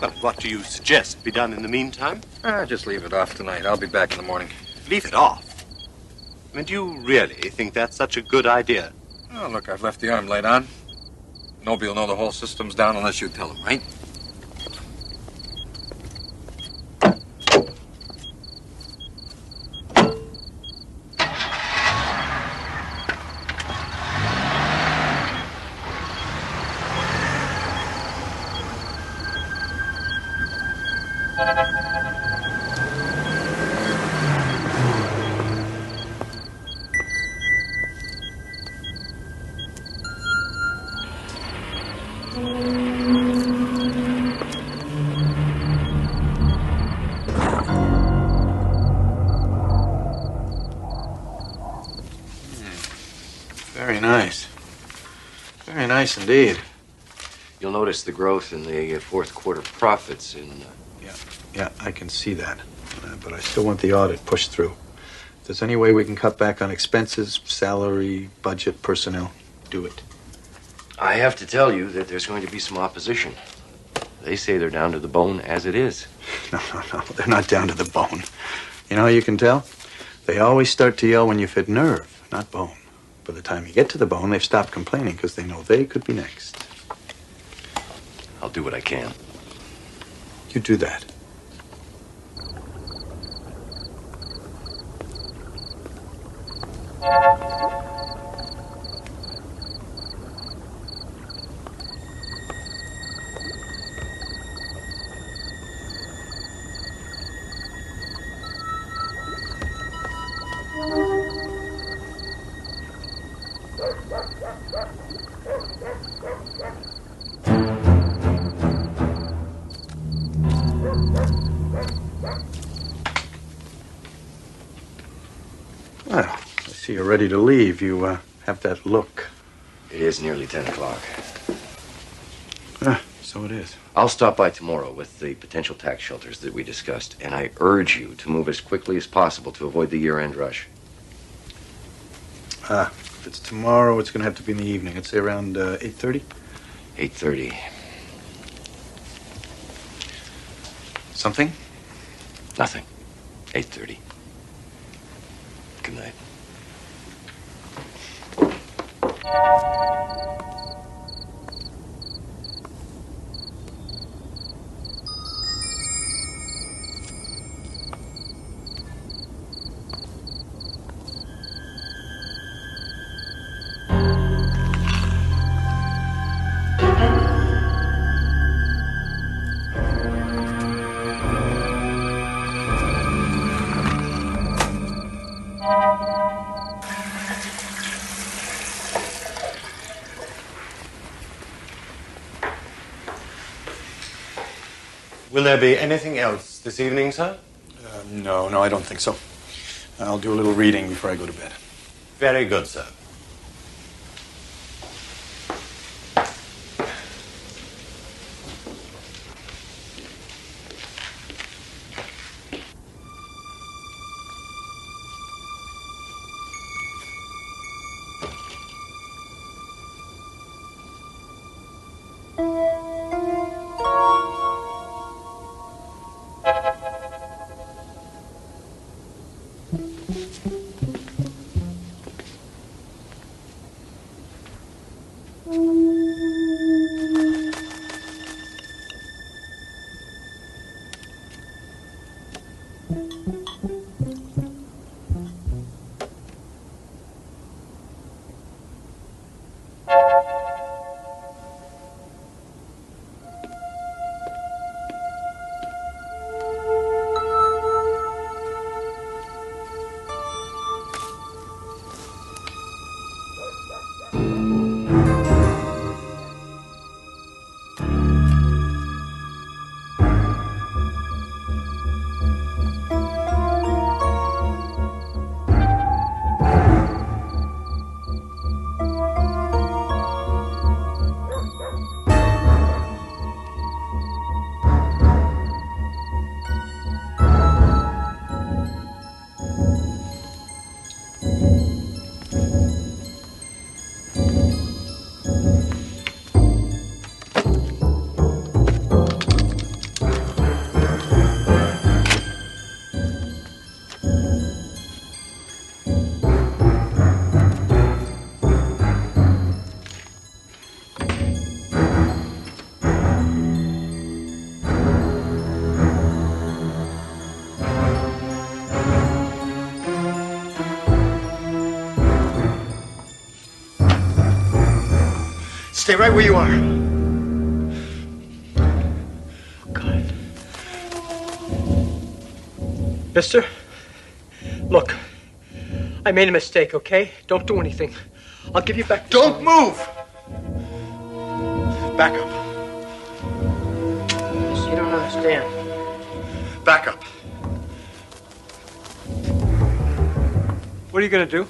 Well, what do you suggest be done in the meantime? Just leave it off tonight. I'll be back in the morning. Leave it off? I mean, do you really think that's such a good idea? Oh, look, I've left the arm light on. Nobody will know the whole system's down unless you tell them, right? Very nice. Very nice indeed. You'll notice the growth in the fourth quarter profits in... Yeah, I can see that. But I still want the audit pushed through. If there's any way we can cut back on expenses, salary, budget, personnel, do it. I have to tell you that there's going to be some opposition. They say they're down to the bone as it is. No. They're not down to the bone. You know how you can tell? They always start to yell when you've hit nerve, not bone. By the time you get to the bone, they've stopped complaining because they know they could be next. I'll do what I can. You do that. Well, I see you're ready to leave. You have that look. It is nearly 10 o'clock. So it is. I'll stop by tomorrow with the potential tax shelters that we discussed, and I urge you to move as quickly as possible to avoid the year-end rush. If it's tomorrow, it's going to have to be in the evening. I'd say around 8:30? 8:30. Something? Nothing. 8:30. Good night. Will there be anything else this evening, sir? No, I don't think so. I'll do a little reading before I go to bed. Very good, sir. Stay right where you are. God. Mister, look, I made a mistake, okay? Don't do anything. I'll give you back. Don't move! Back up. You don't understand. Back up. What are you gonna do?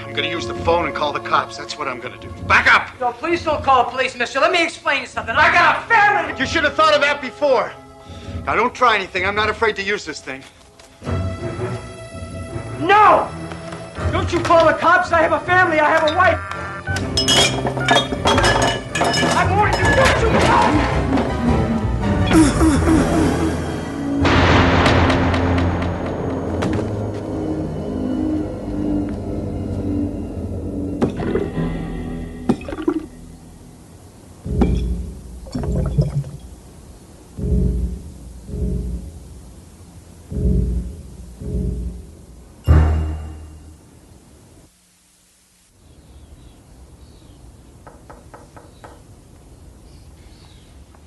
I'm gonna use the phone and call the cops. That's what I'm gonna do. Back up! No, please don't call the police, mister. Let me explain you something. I got a family! You should have thought of that before. Now, don't try anything. I'm not afraid to use this thing. No! Don't you call the cops. I have a family. I have a wife. I'm warning you. Don't you call!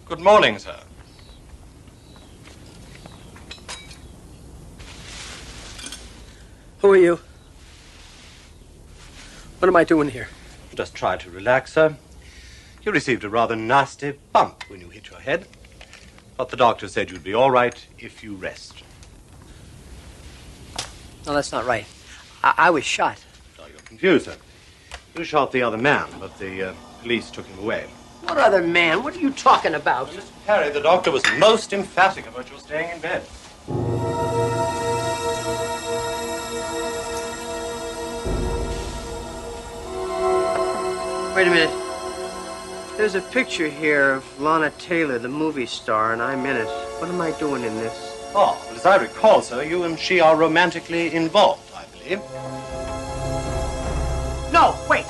Good morning, sir. Who are you? What am I doing here? Just try to relax, sir. You received a rather nasty bump when you hit your head. But the doctor said you'd be all right if you rest. No, that's not right. I was shot. Oh, you're confused, sir. You shot the other man, but the police took him away. What other man? What are you talking about? Mr. Perry, the doctor was most emphatic about your staying in bed. Wait a minute. There's a picture here of Lana Taylor, the movie star, and I'm in it. What am I doing in this? Oh, well, as I recall, sir, you and she are romantically involved, I believe. No, wait.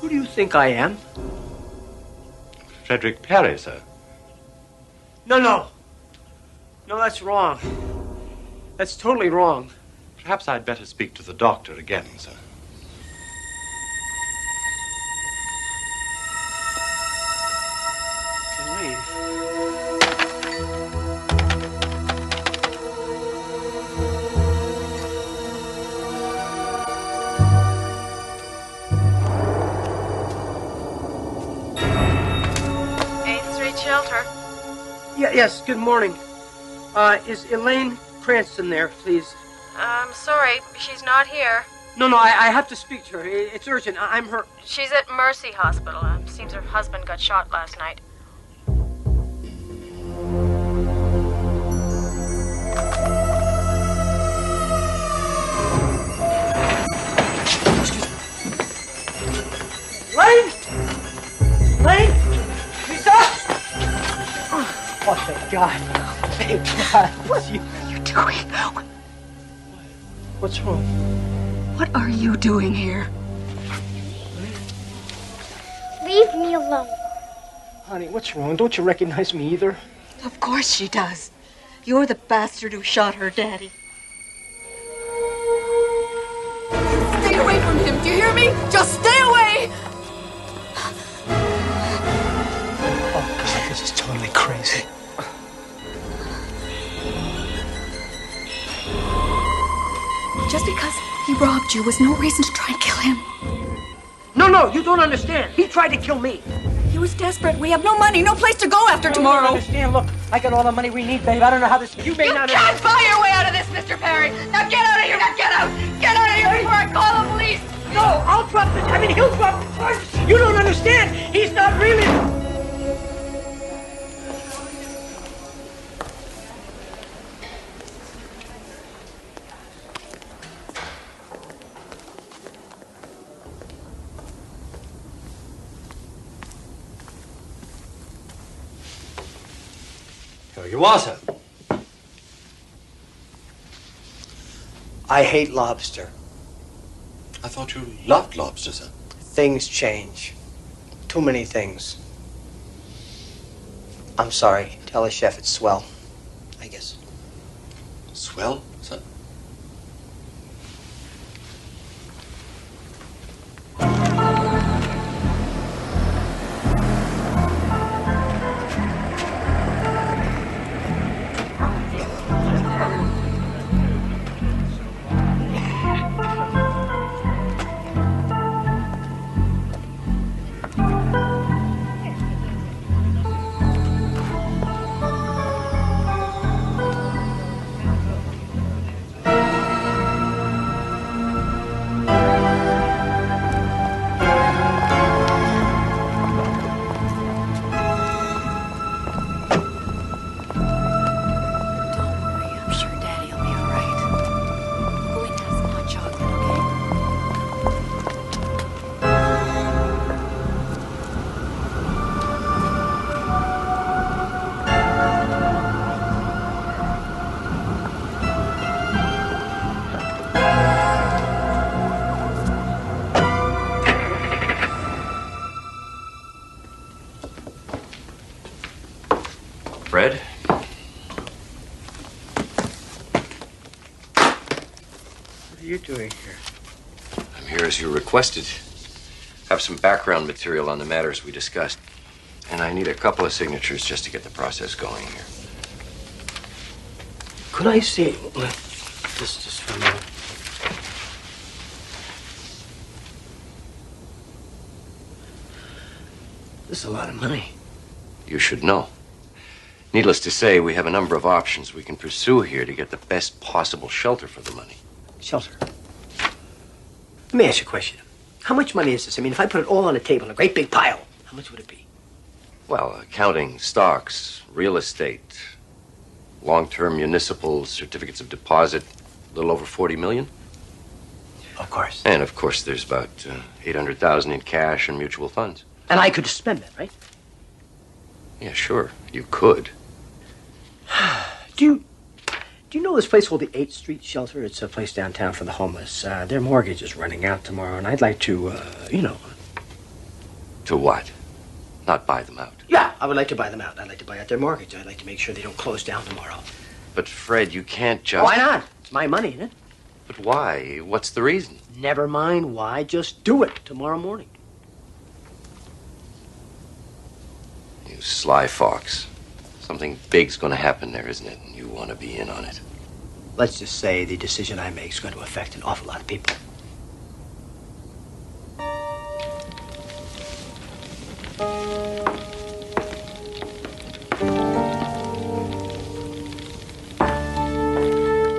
Who do you think I am? Frederick Perry, sir. No. No, that's wrong. That's totally wrong. Perhaps I'd better speak to the doctor again, sir. Shelter. Yes, good morning. Is Elaine Cranston there, please? I'm sorry, she's not here. No, I have to speak to her. It's urgent. I'm her... She's at Mercy Hospital. Seems her husband got shot last night. Elaine? Lisa? Oh, thank God. Thank God. What are you doing? What's wrong? What are you doing here? Leave me alone. Honey, what's wrong? Don't you recognize me either? Of course she does. You're the bastard who shot her daddy. Stay away from him, do you hear me? Just stay away! Oh, God, this is totally crazy. Just because he robbed you was no reason to try and kill him. No, you don't understand. He tried to kill me. He was desperate. We have no money, no place to go after tomorrow. You don't understand. Look, I got all the money we need, babe. I don't know how this... You may not... You can't buy your way out of this, Mr. Perry. Now get out of here. Now get out. Get out of here before I call the police. No, I'll drop the... he'll drop the charge. You don't understand. He's not really... Here you are, sir. I hate lobster. I thought you loved lobster, sir. Things change. Too many things. I'm sorry. Tell the chef it's swell. I guess. Swell, sir? Fred? What are you doing here? I'm here as you requested. Have some background material on the matters we discussed. And I need a couple of signatures just to get the process going here. Could I see this just for a minute? This is a lot of money. You should know. Needless to say, we have a number of options we can pursue here to get the best possible shelter for the money. Shelter. Let me ask you a question. How much money is this? I mean, if I put it all on a table in a great big pile, how much would it be? Well, counting stocks, real estate, long-term municipal certificates of deposit, a little over 40 million. Of course. And, of course, there's about 800,000 in cash and mutual funds. And I could spend that, right? Yeah, sure. You could. Do you know this place called the 8th Street Shelter? It's a place downtown for the homeless. Their mortgage is running out tomorrow, and I'd like to, To what? Not buy them out. Yeah, I would like to buy them out. I'd like to buy out their mortgage. I'd like to make sure they don't close down tomorrow. But, Fred, you can't just... Why not? It's my money, isn't it? But why? What's the reason? Never mind why. Just do it tomorrow morning. You sly fox. Something big's going to happen there, isn't it? And you want to be in on it. Let's just say the decision I make is going to affect an awful lot of people.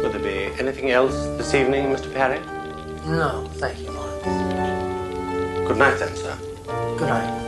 Would there be anything else this evening, Mr. Perry? No, thank you, Lawrence. Good night, then, sir. Good night.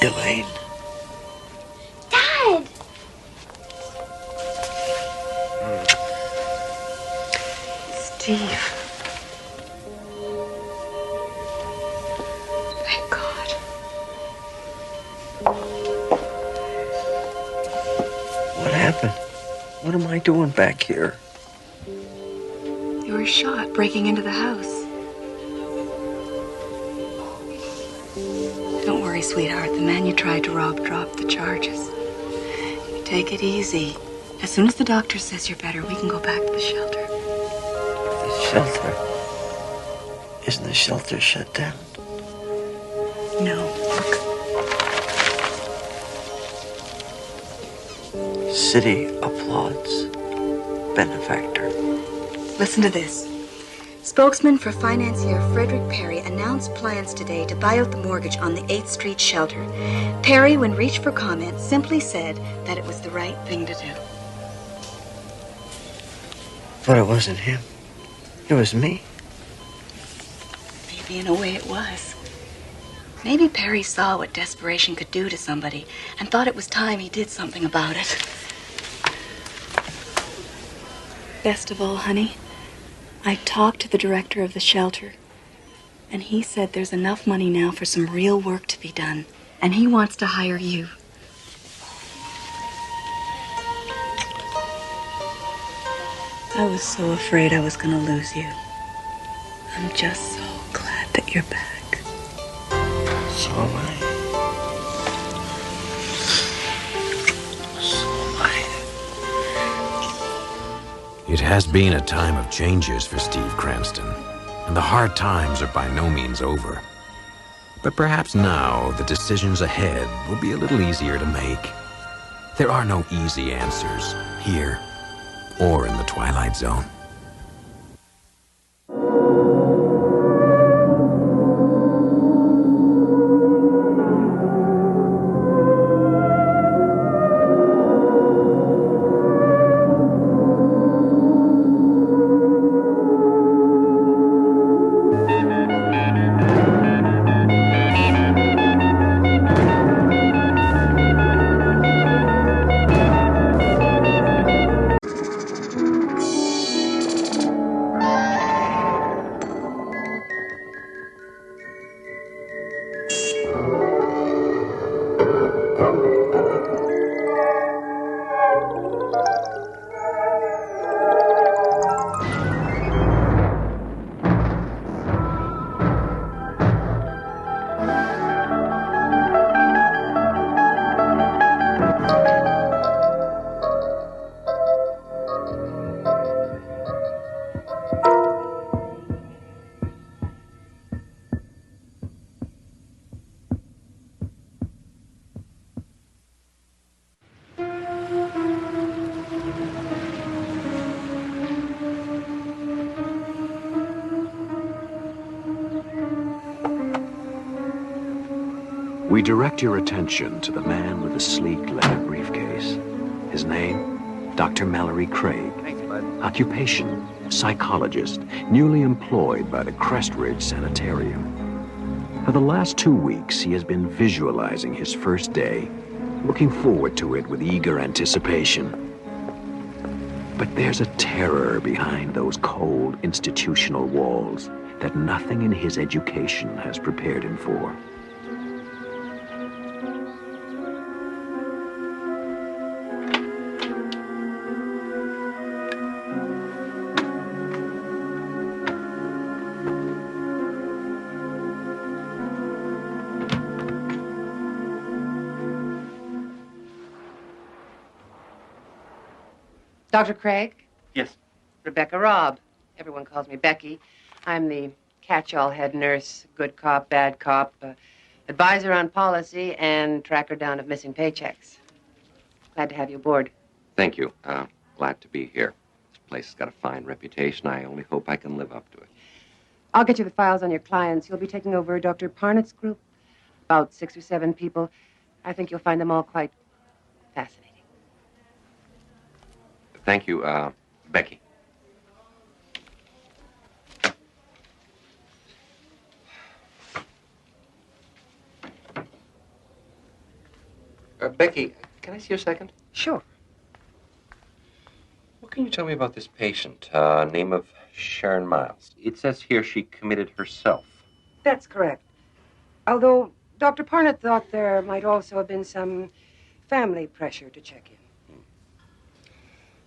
Elaine. Dad! Steve. Thank God. What happened? What am I doing back here? You were shot breaking into the house. Don't worry, sweetheart. The man you tried to rob dropped the charges. Take it easy. As soon as the doctor says you're better, we can go back to the shelter. The shelter? Isn't the shelter shut down? No. City applauds. Benefactor. Listen to this. Spokesman for financier Frederick Perry announced plans today to buy out the mortgage on the 8th Street shelter. Perry, when reached for comment, simply said that it was the right thing to do. But it wasn't him. It was me. Maybe in a way it was. Maybe Perry saw what desperation could do to somebody and thought it was time he did something about it. Best of all, honey, I talked to the director of the shelter, and he said there's enough money now for some real work to be done, and he wants to hire you. I was so afraid I was going to lose you. I'm just so glad that you're back. So am I. So am I. It has been a time of changes for Steve Cranston, and the hard times are by no means over. But perhaps now the decisions ahead will be a little easier to make. There are no easy answers here or in the Twilight Zone. We direct your attention to the man with the sleek leather briefcase. His name, Dr. Mallory Craig. Thanks, bud. Occupation, psychologist, newly employed by the Crestridge Sanitarium. For the last 2 weeks, he has been visualizing his first day, looking forward to it with eager anticipation. But there's a terror behind those cold institutional walls that nothing in his education has prepared him for. Dr. Craig? Yes. Rebecca Robb. Everyone calls me Becky. I'm the catch-all head nurse, good cop, bad cop, advisor on policy, and tracker down of missing paychecks. Glad to have you aboard. Thank you. Glad to be here. This place has got a fine reputation. I only hope I can live up to it. I'll get you the files on your clients. You'll be taking over Dr. Parnett's group, about 6 or 7 people. I think you'll find them all quite fascinating. Thank you, Becky. Becky, can I see you a second? Sure. What can you tell me about this patient? Name of Sharon Miles. It says here she committed herself. That's correct. Although Dr. Parnett thought there might also have been some family pressure to check in.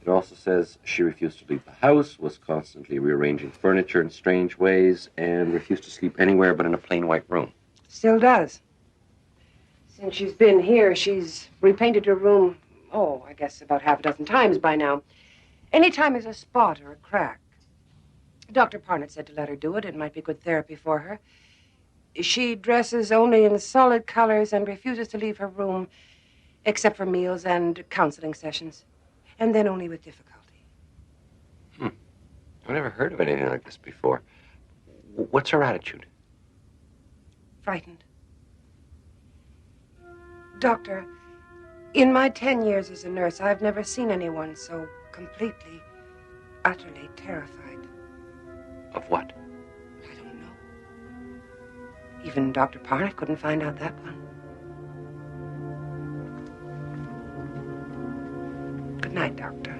It also says she refused to leave the house, was constantly rearranging furniture in strange ways, and refused to sleep anywhere but in a plain white room. Still does. Since she's been here, she's repainted her room, I guess about half a dozen times by now. Anytime there's a spot or a crack. Dr. Parnett said to let her do it. It might be good therapy for her. She dresses only in solid colors and refuses to leave her room except for meals and counseling sessions. And then only with difficulty. I've never heard of anything like this before. What's her attitude? Frightened. Doctor, in my 10 years as a nurse, I've never seen anyone so completely, utterly terrified. Of what? I don't know. Even Dr. Parnett couldn't find out that one. Good night, Doctor.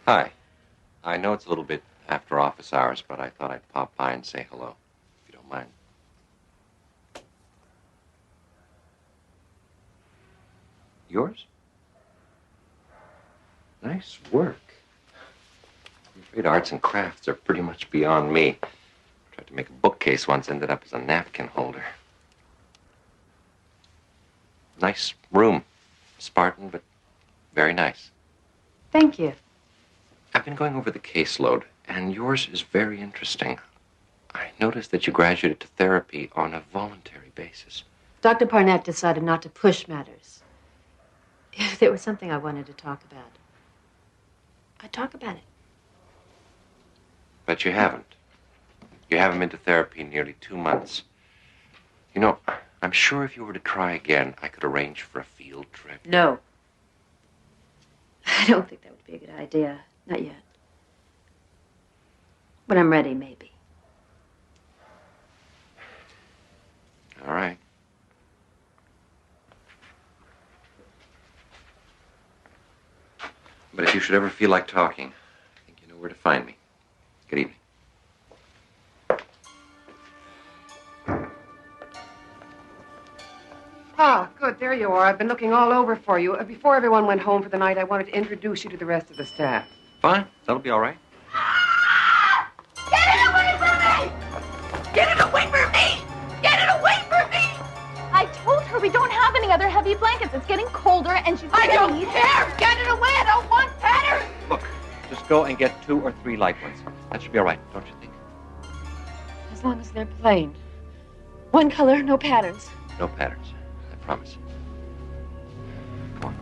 Hi. I know it's a little bit after office hours, but I thought I'd pop by and say hello, if you don't mind. Yours? Nice work. I'm afraid arts and crafts are pretty much beyond me. Tried to make a bookcase once, ended up as a napkin holder. Nice room. Spartan, but very nice. Thank you. I've been going over the caseload, And yours is very interesting. I noticed that you graduated to therapy on a voluntary basis. Dr. Parnett decided not to push matters. If there was something I wanted to talk about, I'd talk about it. But you haven't. You haven't been to therapy in nearly 2 months. You know, I'm sure if you were to try again, I could arrange for a field trip. No. I don't think that would be a good idea. Not yet. When I'm ready, maybe. All right. But if you should ever feel like talking, I think you know where to find me. Good evening. Ah, good. There you are. I've been looking all over for you. Before everyone went home for the night, I wanted to introduce you to the rest of the staff. Fine. That'll be all right. Get it away from me! Get it away from me! Get it away from me! I told her we don't have any other heavy blankets. It's getting colder and she's I don't freeze. care! Get it away! I don't want patterns! Look, just go and get 2 or 3 light ones. That should be all right, don't you think? As long as they're plain. One color, no patterns. No patterns. I promise. Come on.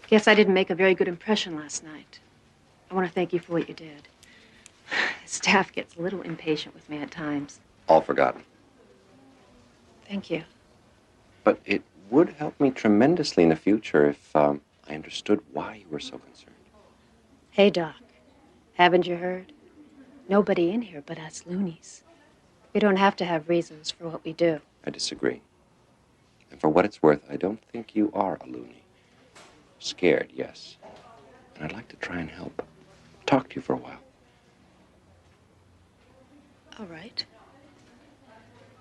Guess I didn't make a very good impression last night. I want to thank you for what you did. The staff gets a little impatient with me at times. All forgotten. Thank you. But it would help me tremendously in the future if I understood why you were so concerned. Hey, Doc. Haven't you heard? Nobody in here but us loonies. We don't have to have reasons for what we do. I disagree. And for what it's worth, I don't think you are a loony. Scared, yes. And I'd like to try and help. Talk to you for a while. All right.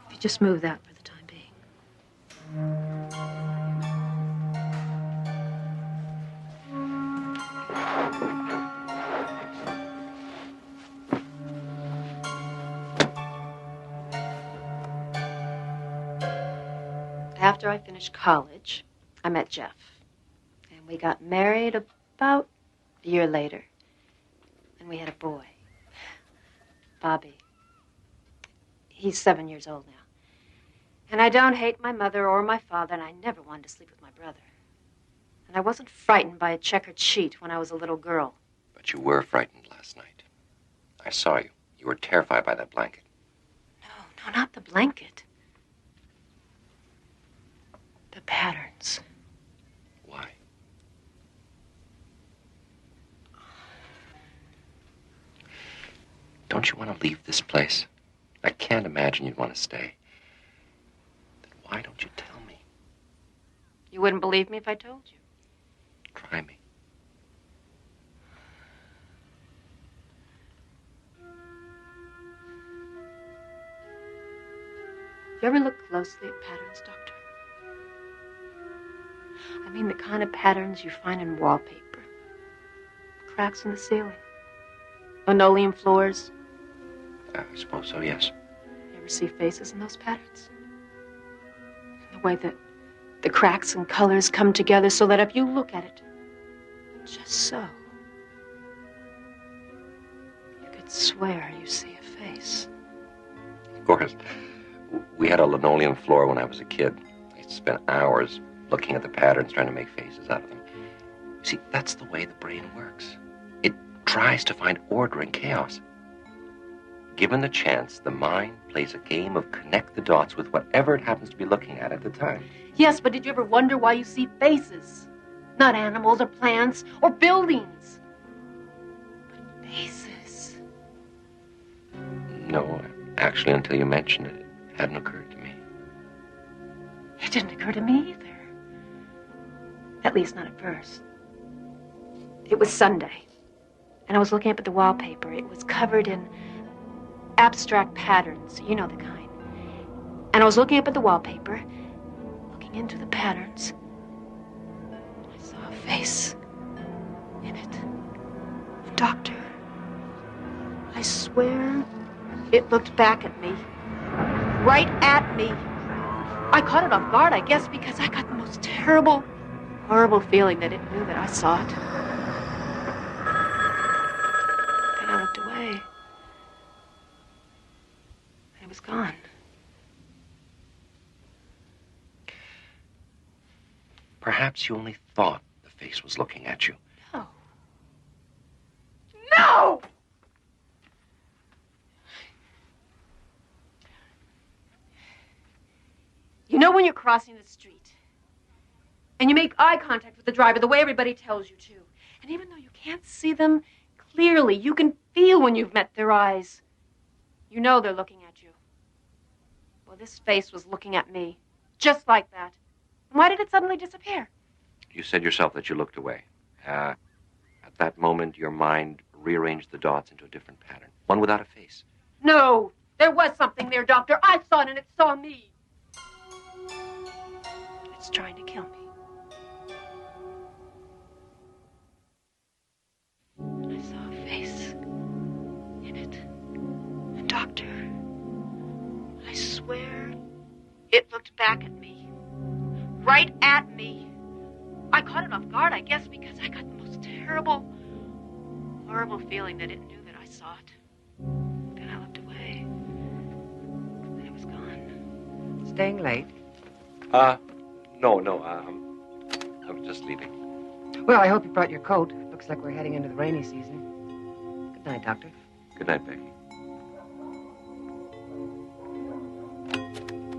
If you just move that for the time being. After I finished college, I met Jeff. And we got married about a year later. And we had a boy, Bobby. He's 7 years old now. And I don't hate my mother or my father, and I never wanted to sleep with my brother. And I wasn't frightened by a checkered sheet when I was a little girl. But you were frightened last night. I saw you. You were terrified by that blanket. No, not the blanket. The patterns. Why? Don't you want to leave this place? I can't imagine you'd want to stay. Then why don't you tell me? You wouldn't believe me if I told you. Try me. You ever look closely at patterns, Doctor? I mean the kind of patterns you find in wallpaper. Cracks in the ceiling. Linoleum floors. I suppose so, yes. You ever see faces in those patterns? The way that the cracks and colors come together so that if you look at it, just so, you could swear you see a face. Of course. We had a linoleum floor when I was a kid. I used to spend hours looking at the patterns, trying to make faces out of them. See, that's the way the brain works. It tries to find order in chaos. Given the chance, the mind plays a game of connect the dots with whatever it happens to be looking at the time. Yes, but did you ever wonder why you see faces? Not animals or plants or buildings. But faces. No, actually, until you mentioned it, it hadn't occurred to me. It didn't occur to me either. At least not at first. It was Sunday. And I was looking up at the wallpaper. It was covered in abstract patterns. You know the kind. And I was looking up at the wallpaper, looking into the patterns. I saw a face in it. The doctor. I swear it looked back at me. Right at me. I caught it off guard, I guess, because I got the most terrible, horrible feeling that it knew that I saw it. And I looked away. And it was gone. Perhaps you only thought the face was looking at you. No. No! You know when you're crossing the street and you make eye contact with the driver the way everybody tells you to, and even though you can't see them clearly, you can feel when you've met their eyes. You know they're looking at you. Well, this face was looking at me, just like that. And why did it suddenly disappear? You said yourself that you looked away. At that moment, your mind rearranged the dots into a different pattern, one without a face. No, there was something there, Doctor. I saw it and it saw me. It's trying to kill me. I saw a face in it. A doctor. I swear it looked back at me. Right at me. I caught it off guard, I guess, because I got the most terrible, horrible feeling that it knew that I saw it. Then I looked away. And it was gone. Staying late? No, I was just leaving. Well, I hope you brought your coat. Looks like we're heading into the rainy season. Good night, Doctor. Good night, Becky.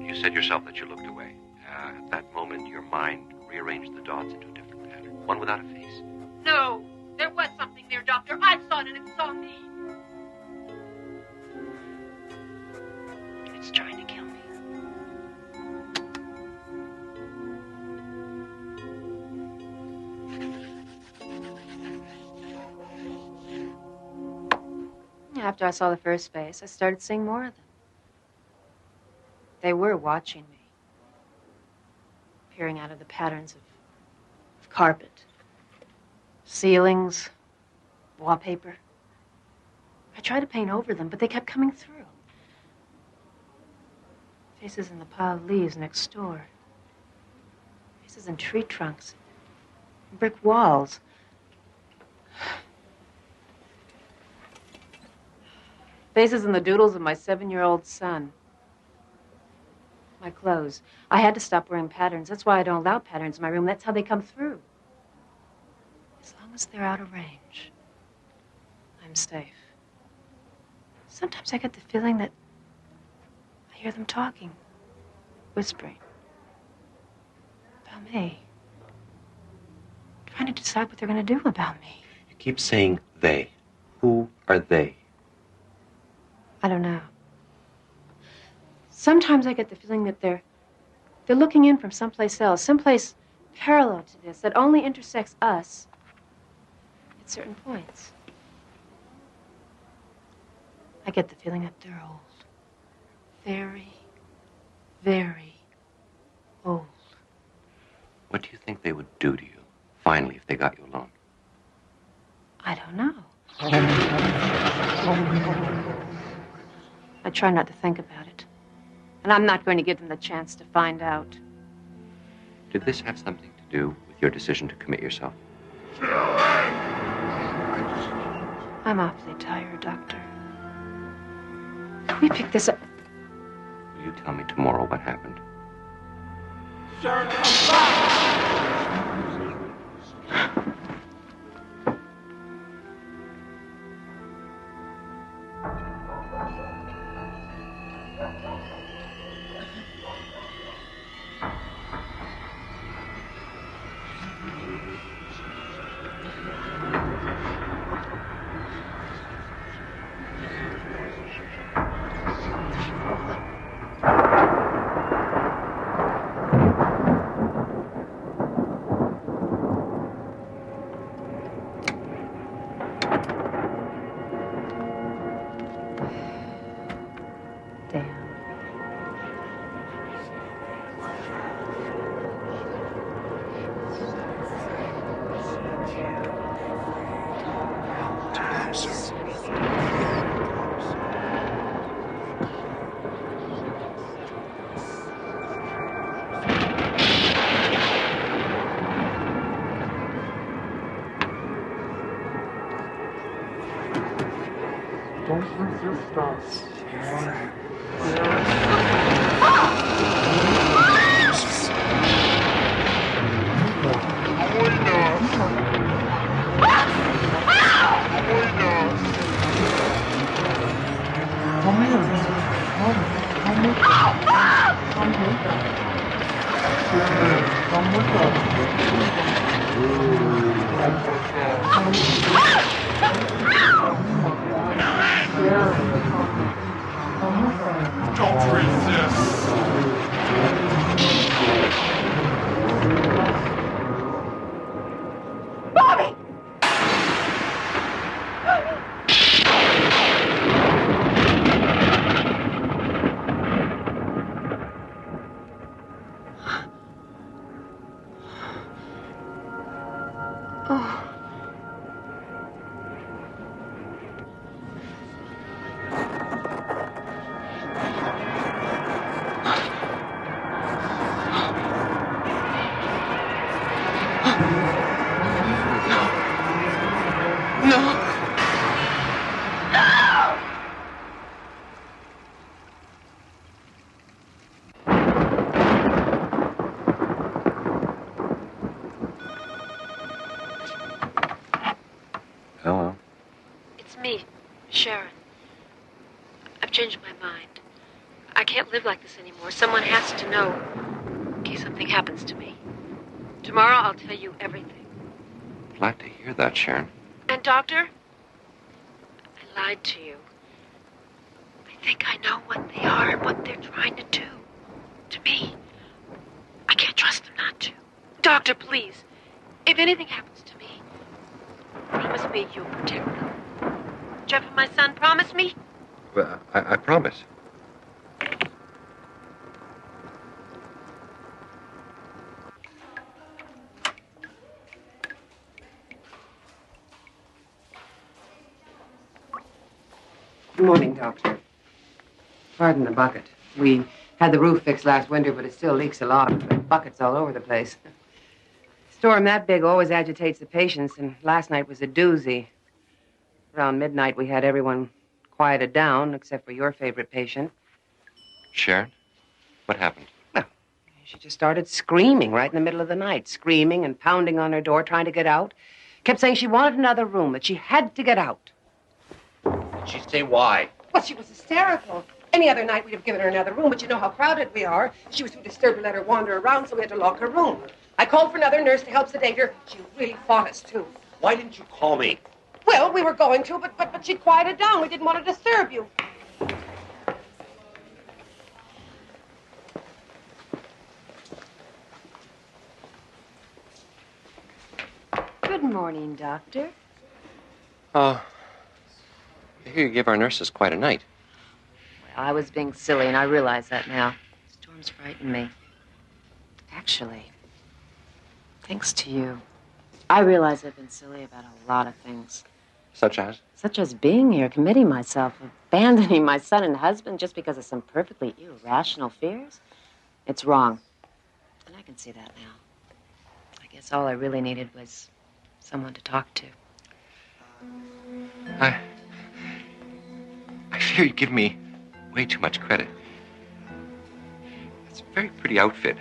You said yourself that you looked away. At that moment, your mind rearranged the dots into a different pattern, one without a face. No, there was something there, Doctor. I saw it and it saw me. It's trying to kill me. After I saw the first face, I started seeing more of them. They were watching me, peering out of the patterns of carpet, ceilings, wallpaper. I tried to paint over them, but they kept coming through. Faces in the pile of leaves next door. Faces in tree trunks, brick walls. Faces in the doodles of my 7-year-old son. My clothes. I had to stop wearing patterns. That's why I don't allow patterns in my room. That's how they come through. As long as they're out of range, I'm safe. Sometimes I get the feeling that I hear them talking, whispering about me, trying to decide what they're going to do about me. You keep saying they. Who are they? I don't know. Sometimes I get the feeling that they're looking in from someplace else, someplace parallel to this, that only intersects us at certain points. I get the feeling that they're old. Very, very old. What do you think they would do to you, finally, if they got you alone? I don't know. I try not to think about it. And I'm not going to give them the chance to find out. Did this have something to do with your decision to commit yourself? I'm awfully tired, Doctor. Can we pick this up? Will you tell me tomorrow what happened? Don't resist. Bobby! Oh. No. Hello. It's me, Sharon. I've changed my mind. I can't live like this anymore. Someone has to know in case something happens to me. Tomorrow I'll tell you everything. Glad to hear that, Sharon. And, Doctor, I lied to you. I think I know what they are and what they're trying to do. To me. I can't trust them not to. Doctor, please. If anything happens to me, promise me you'll protect them. Jeff and my son, promise me? Well, I promise. Good morning, Doctor. Pardon the bucket. We had the roof fixed last winter, but it still leaks a lot. The buckets all over the place. Storm that big always agitates the patients, and last night was a doozy. Around midnight, we had everyone quieted down, except for your favorite patient. Sharon, what happened? She just started screaming right in the middle of the night, screaming and pounding on her door, trying to get out. Kept saying she wanted another room, that she had to get out. Did she say why? Well, she was hysterical. Any other night, we'd have given her another room, but you know how crowded we are. She was too disturbed to let her wander around, so we had to lock her room. I called for another nurse to help sedate her. She really fought us, too. Why didn't you call me? Well, we were going to, but she quieted down. We didn't want to disturb you. Good morning, Doctor. I hear you give our nurses quite a night. Well, I was being silly, and I realize that now. Storms frighten me. Actually, thanks to you, I realize I've been silly about a lot of things. Such as? Such as being here, committing myself, abandoning my son and husband just because of some perfectly irrational fears. It's wrong. And I can see that now. I guess all I really needed was someone to talk to. I fear you give me way too much credit. It's a very pretty outfit.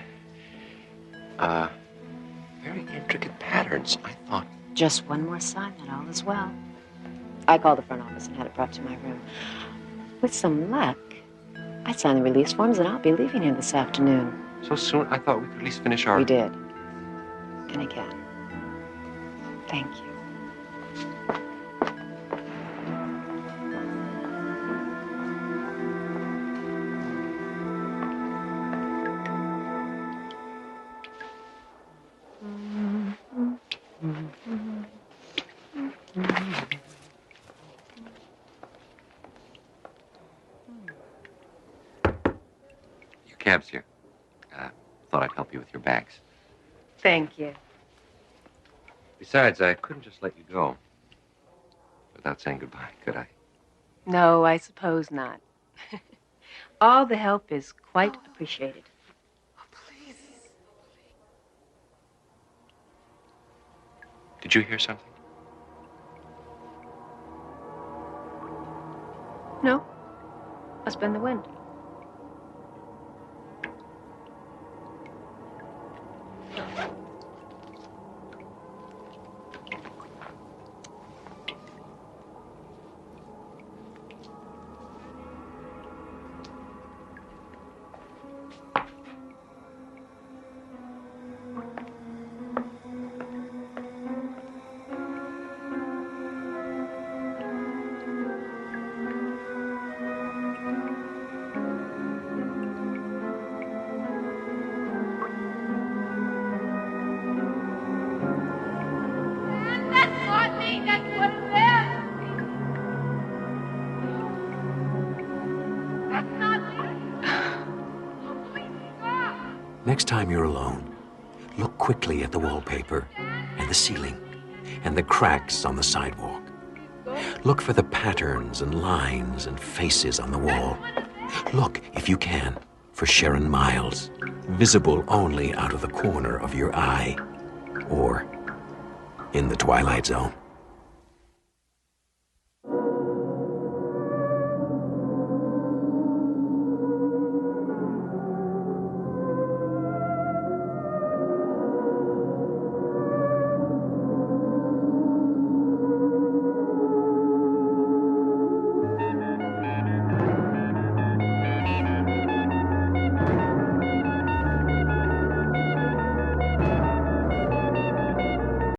Very intricate patterns, I thought. Just one more sign that all is well. I called the front office and had it brought to my room. With some luck, I signed the release forms and I'll be leaving here this afternoon. So soon? I thought we could at least finish our... We did. And again. Thank you. Your cab's here. Thought I'd help you with your bags. Thank you. Besides, I couldn't just let you go without saying goodbye, could I? No, I suppose not. All the help is quite appreciated. Did you hear something? No. Must have been the wind. That's not me. That's what it is. That's not me. Next time you're alone, look quickly at the wallpaper and the ceiling and the cracks on the sidewalk. Look for the patterns and lines and faces on the wall. Look, if you can, for Sharon Miles, visible only out of the corner of your eye or in the Twilight Zone.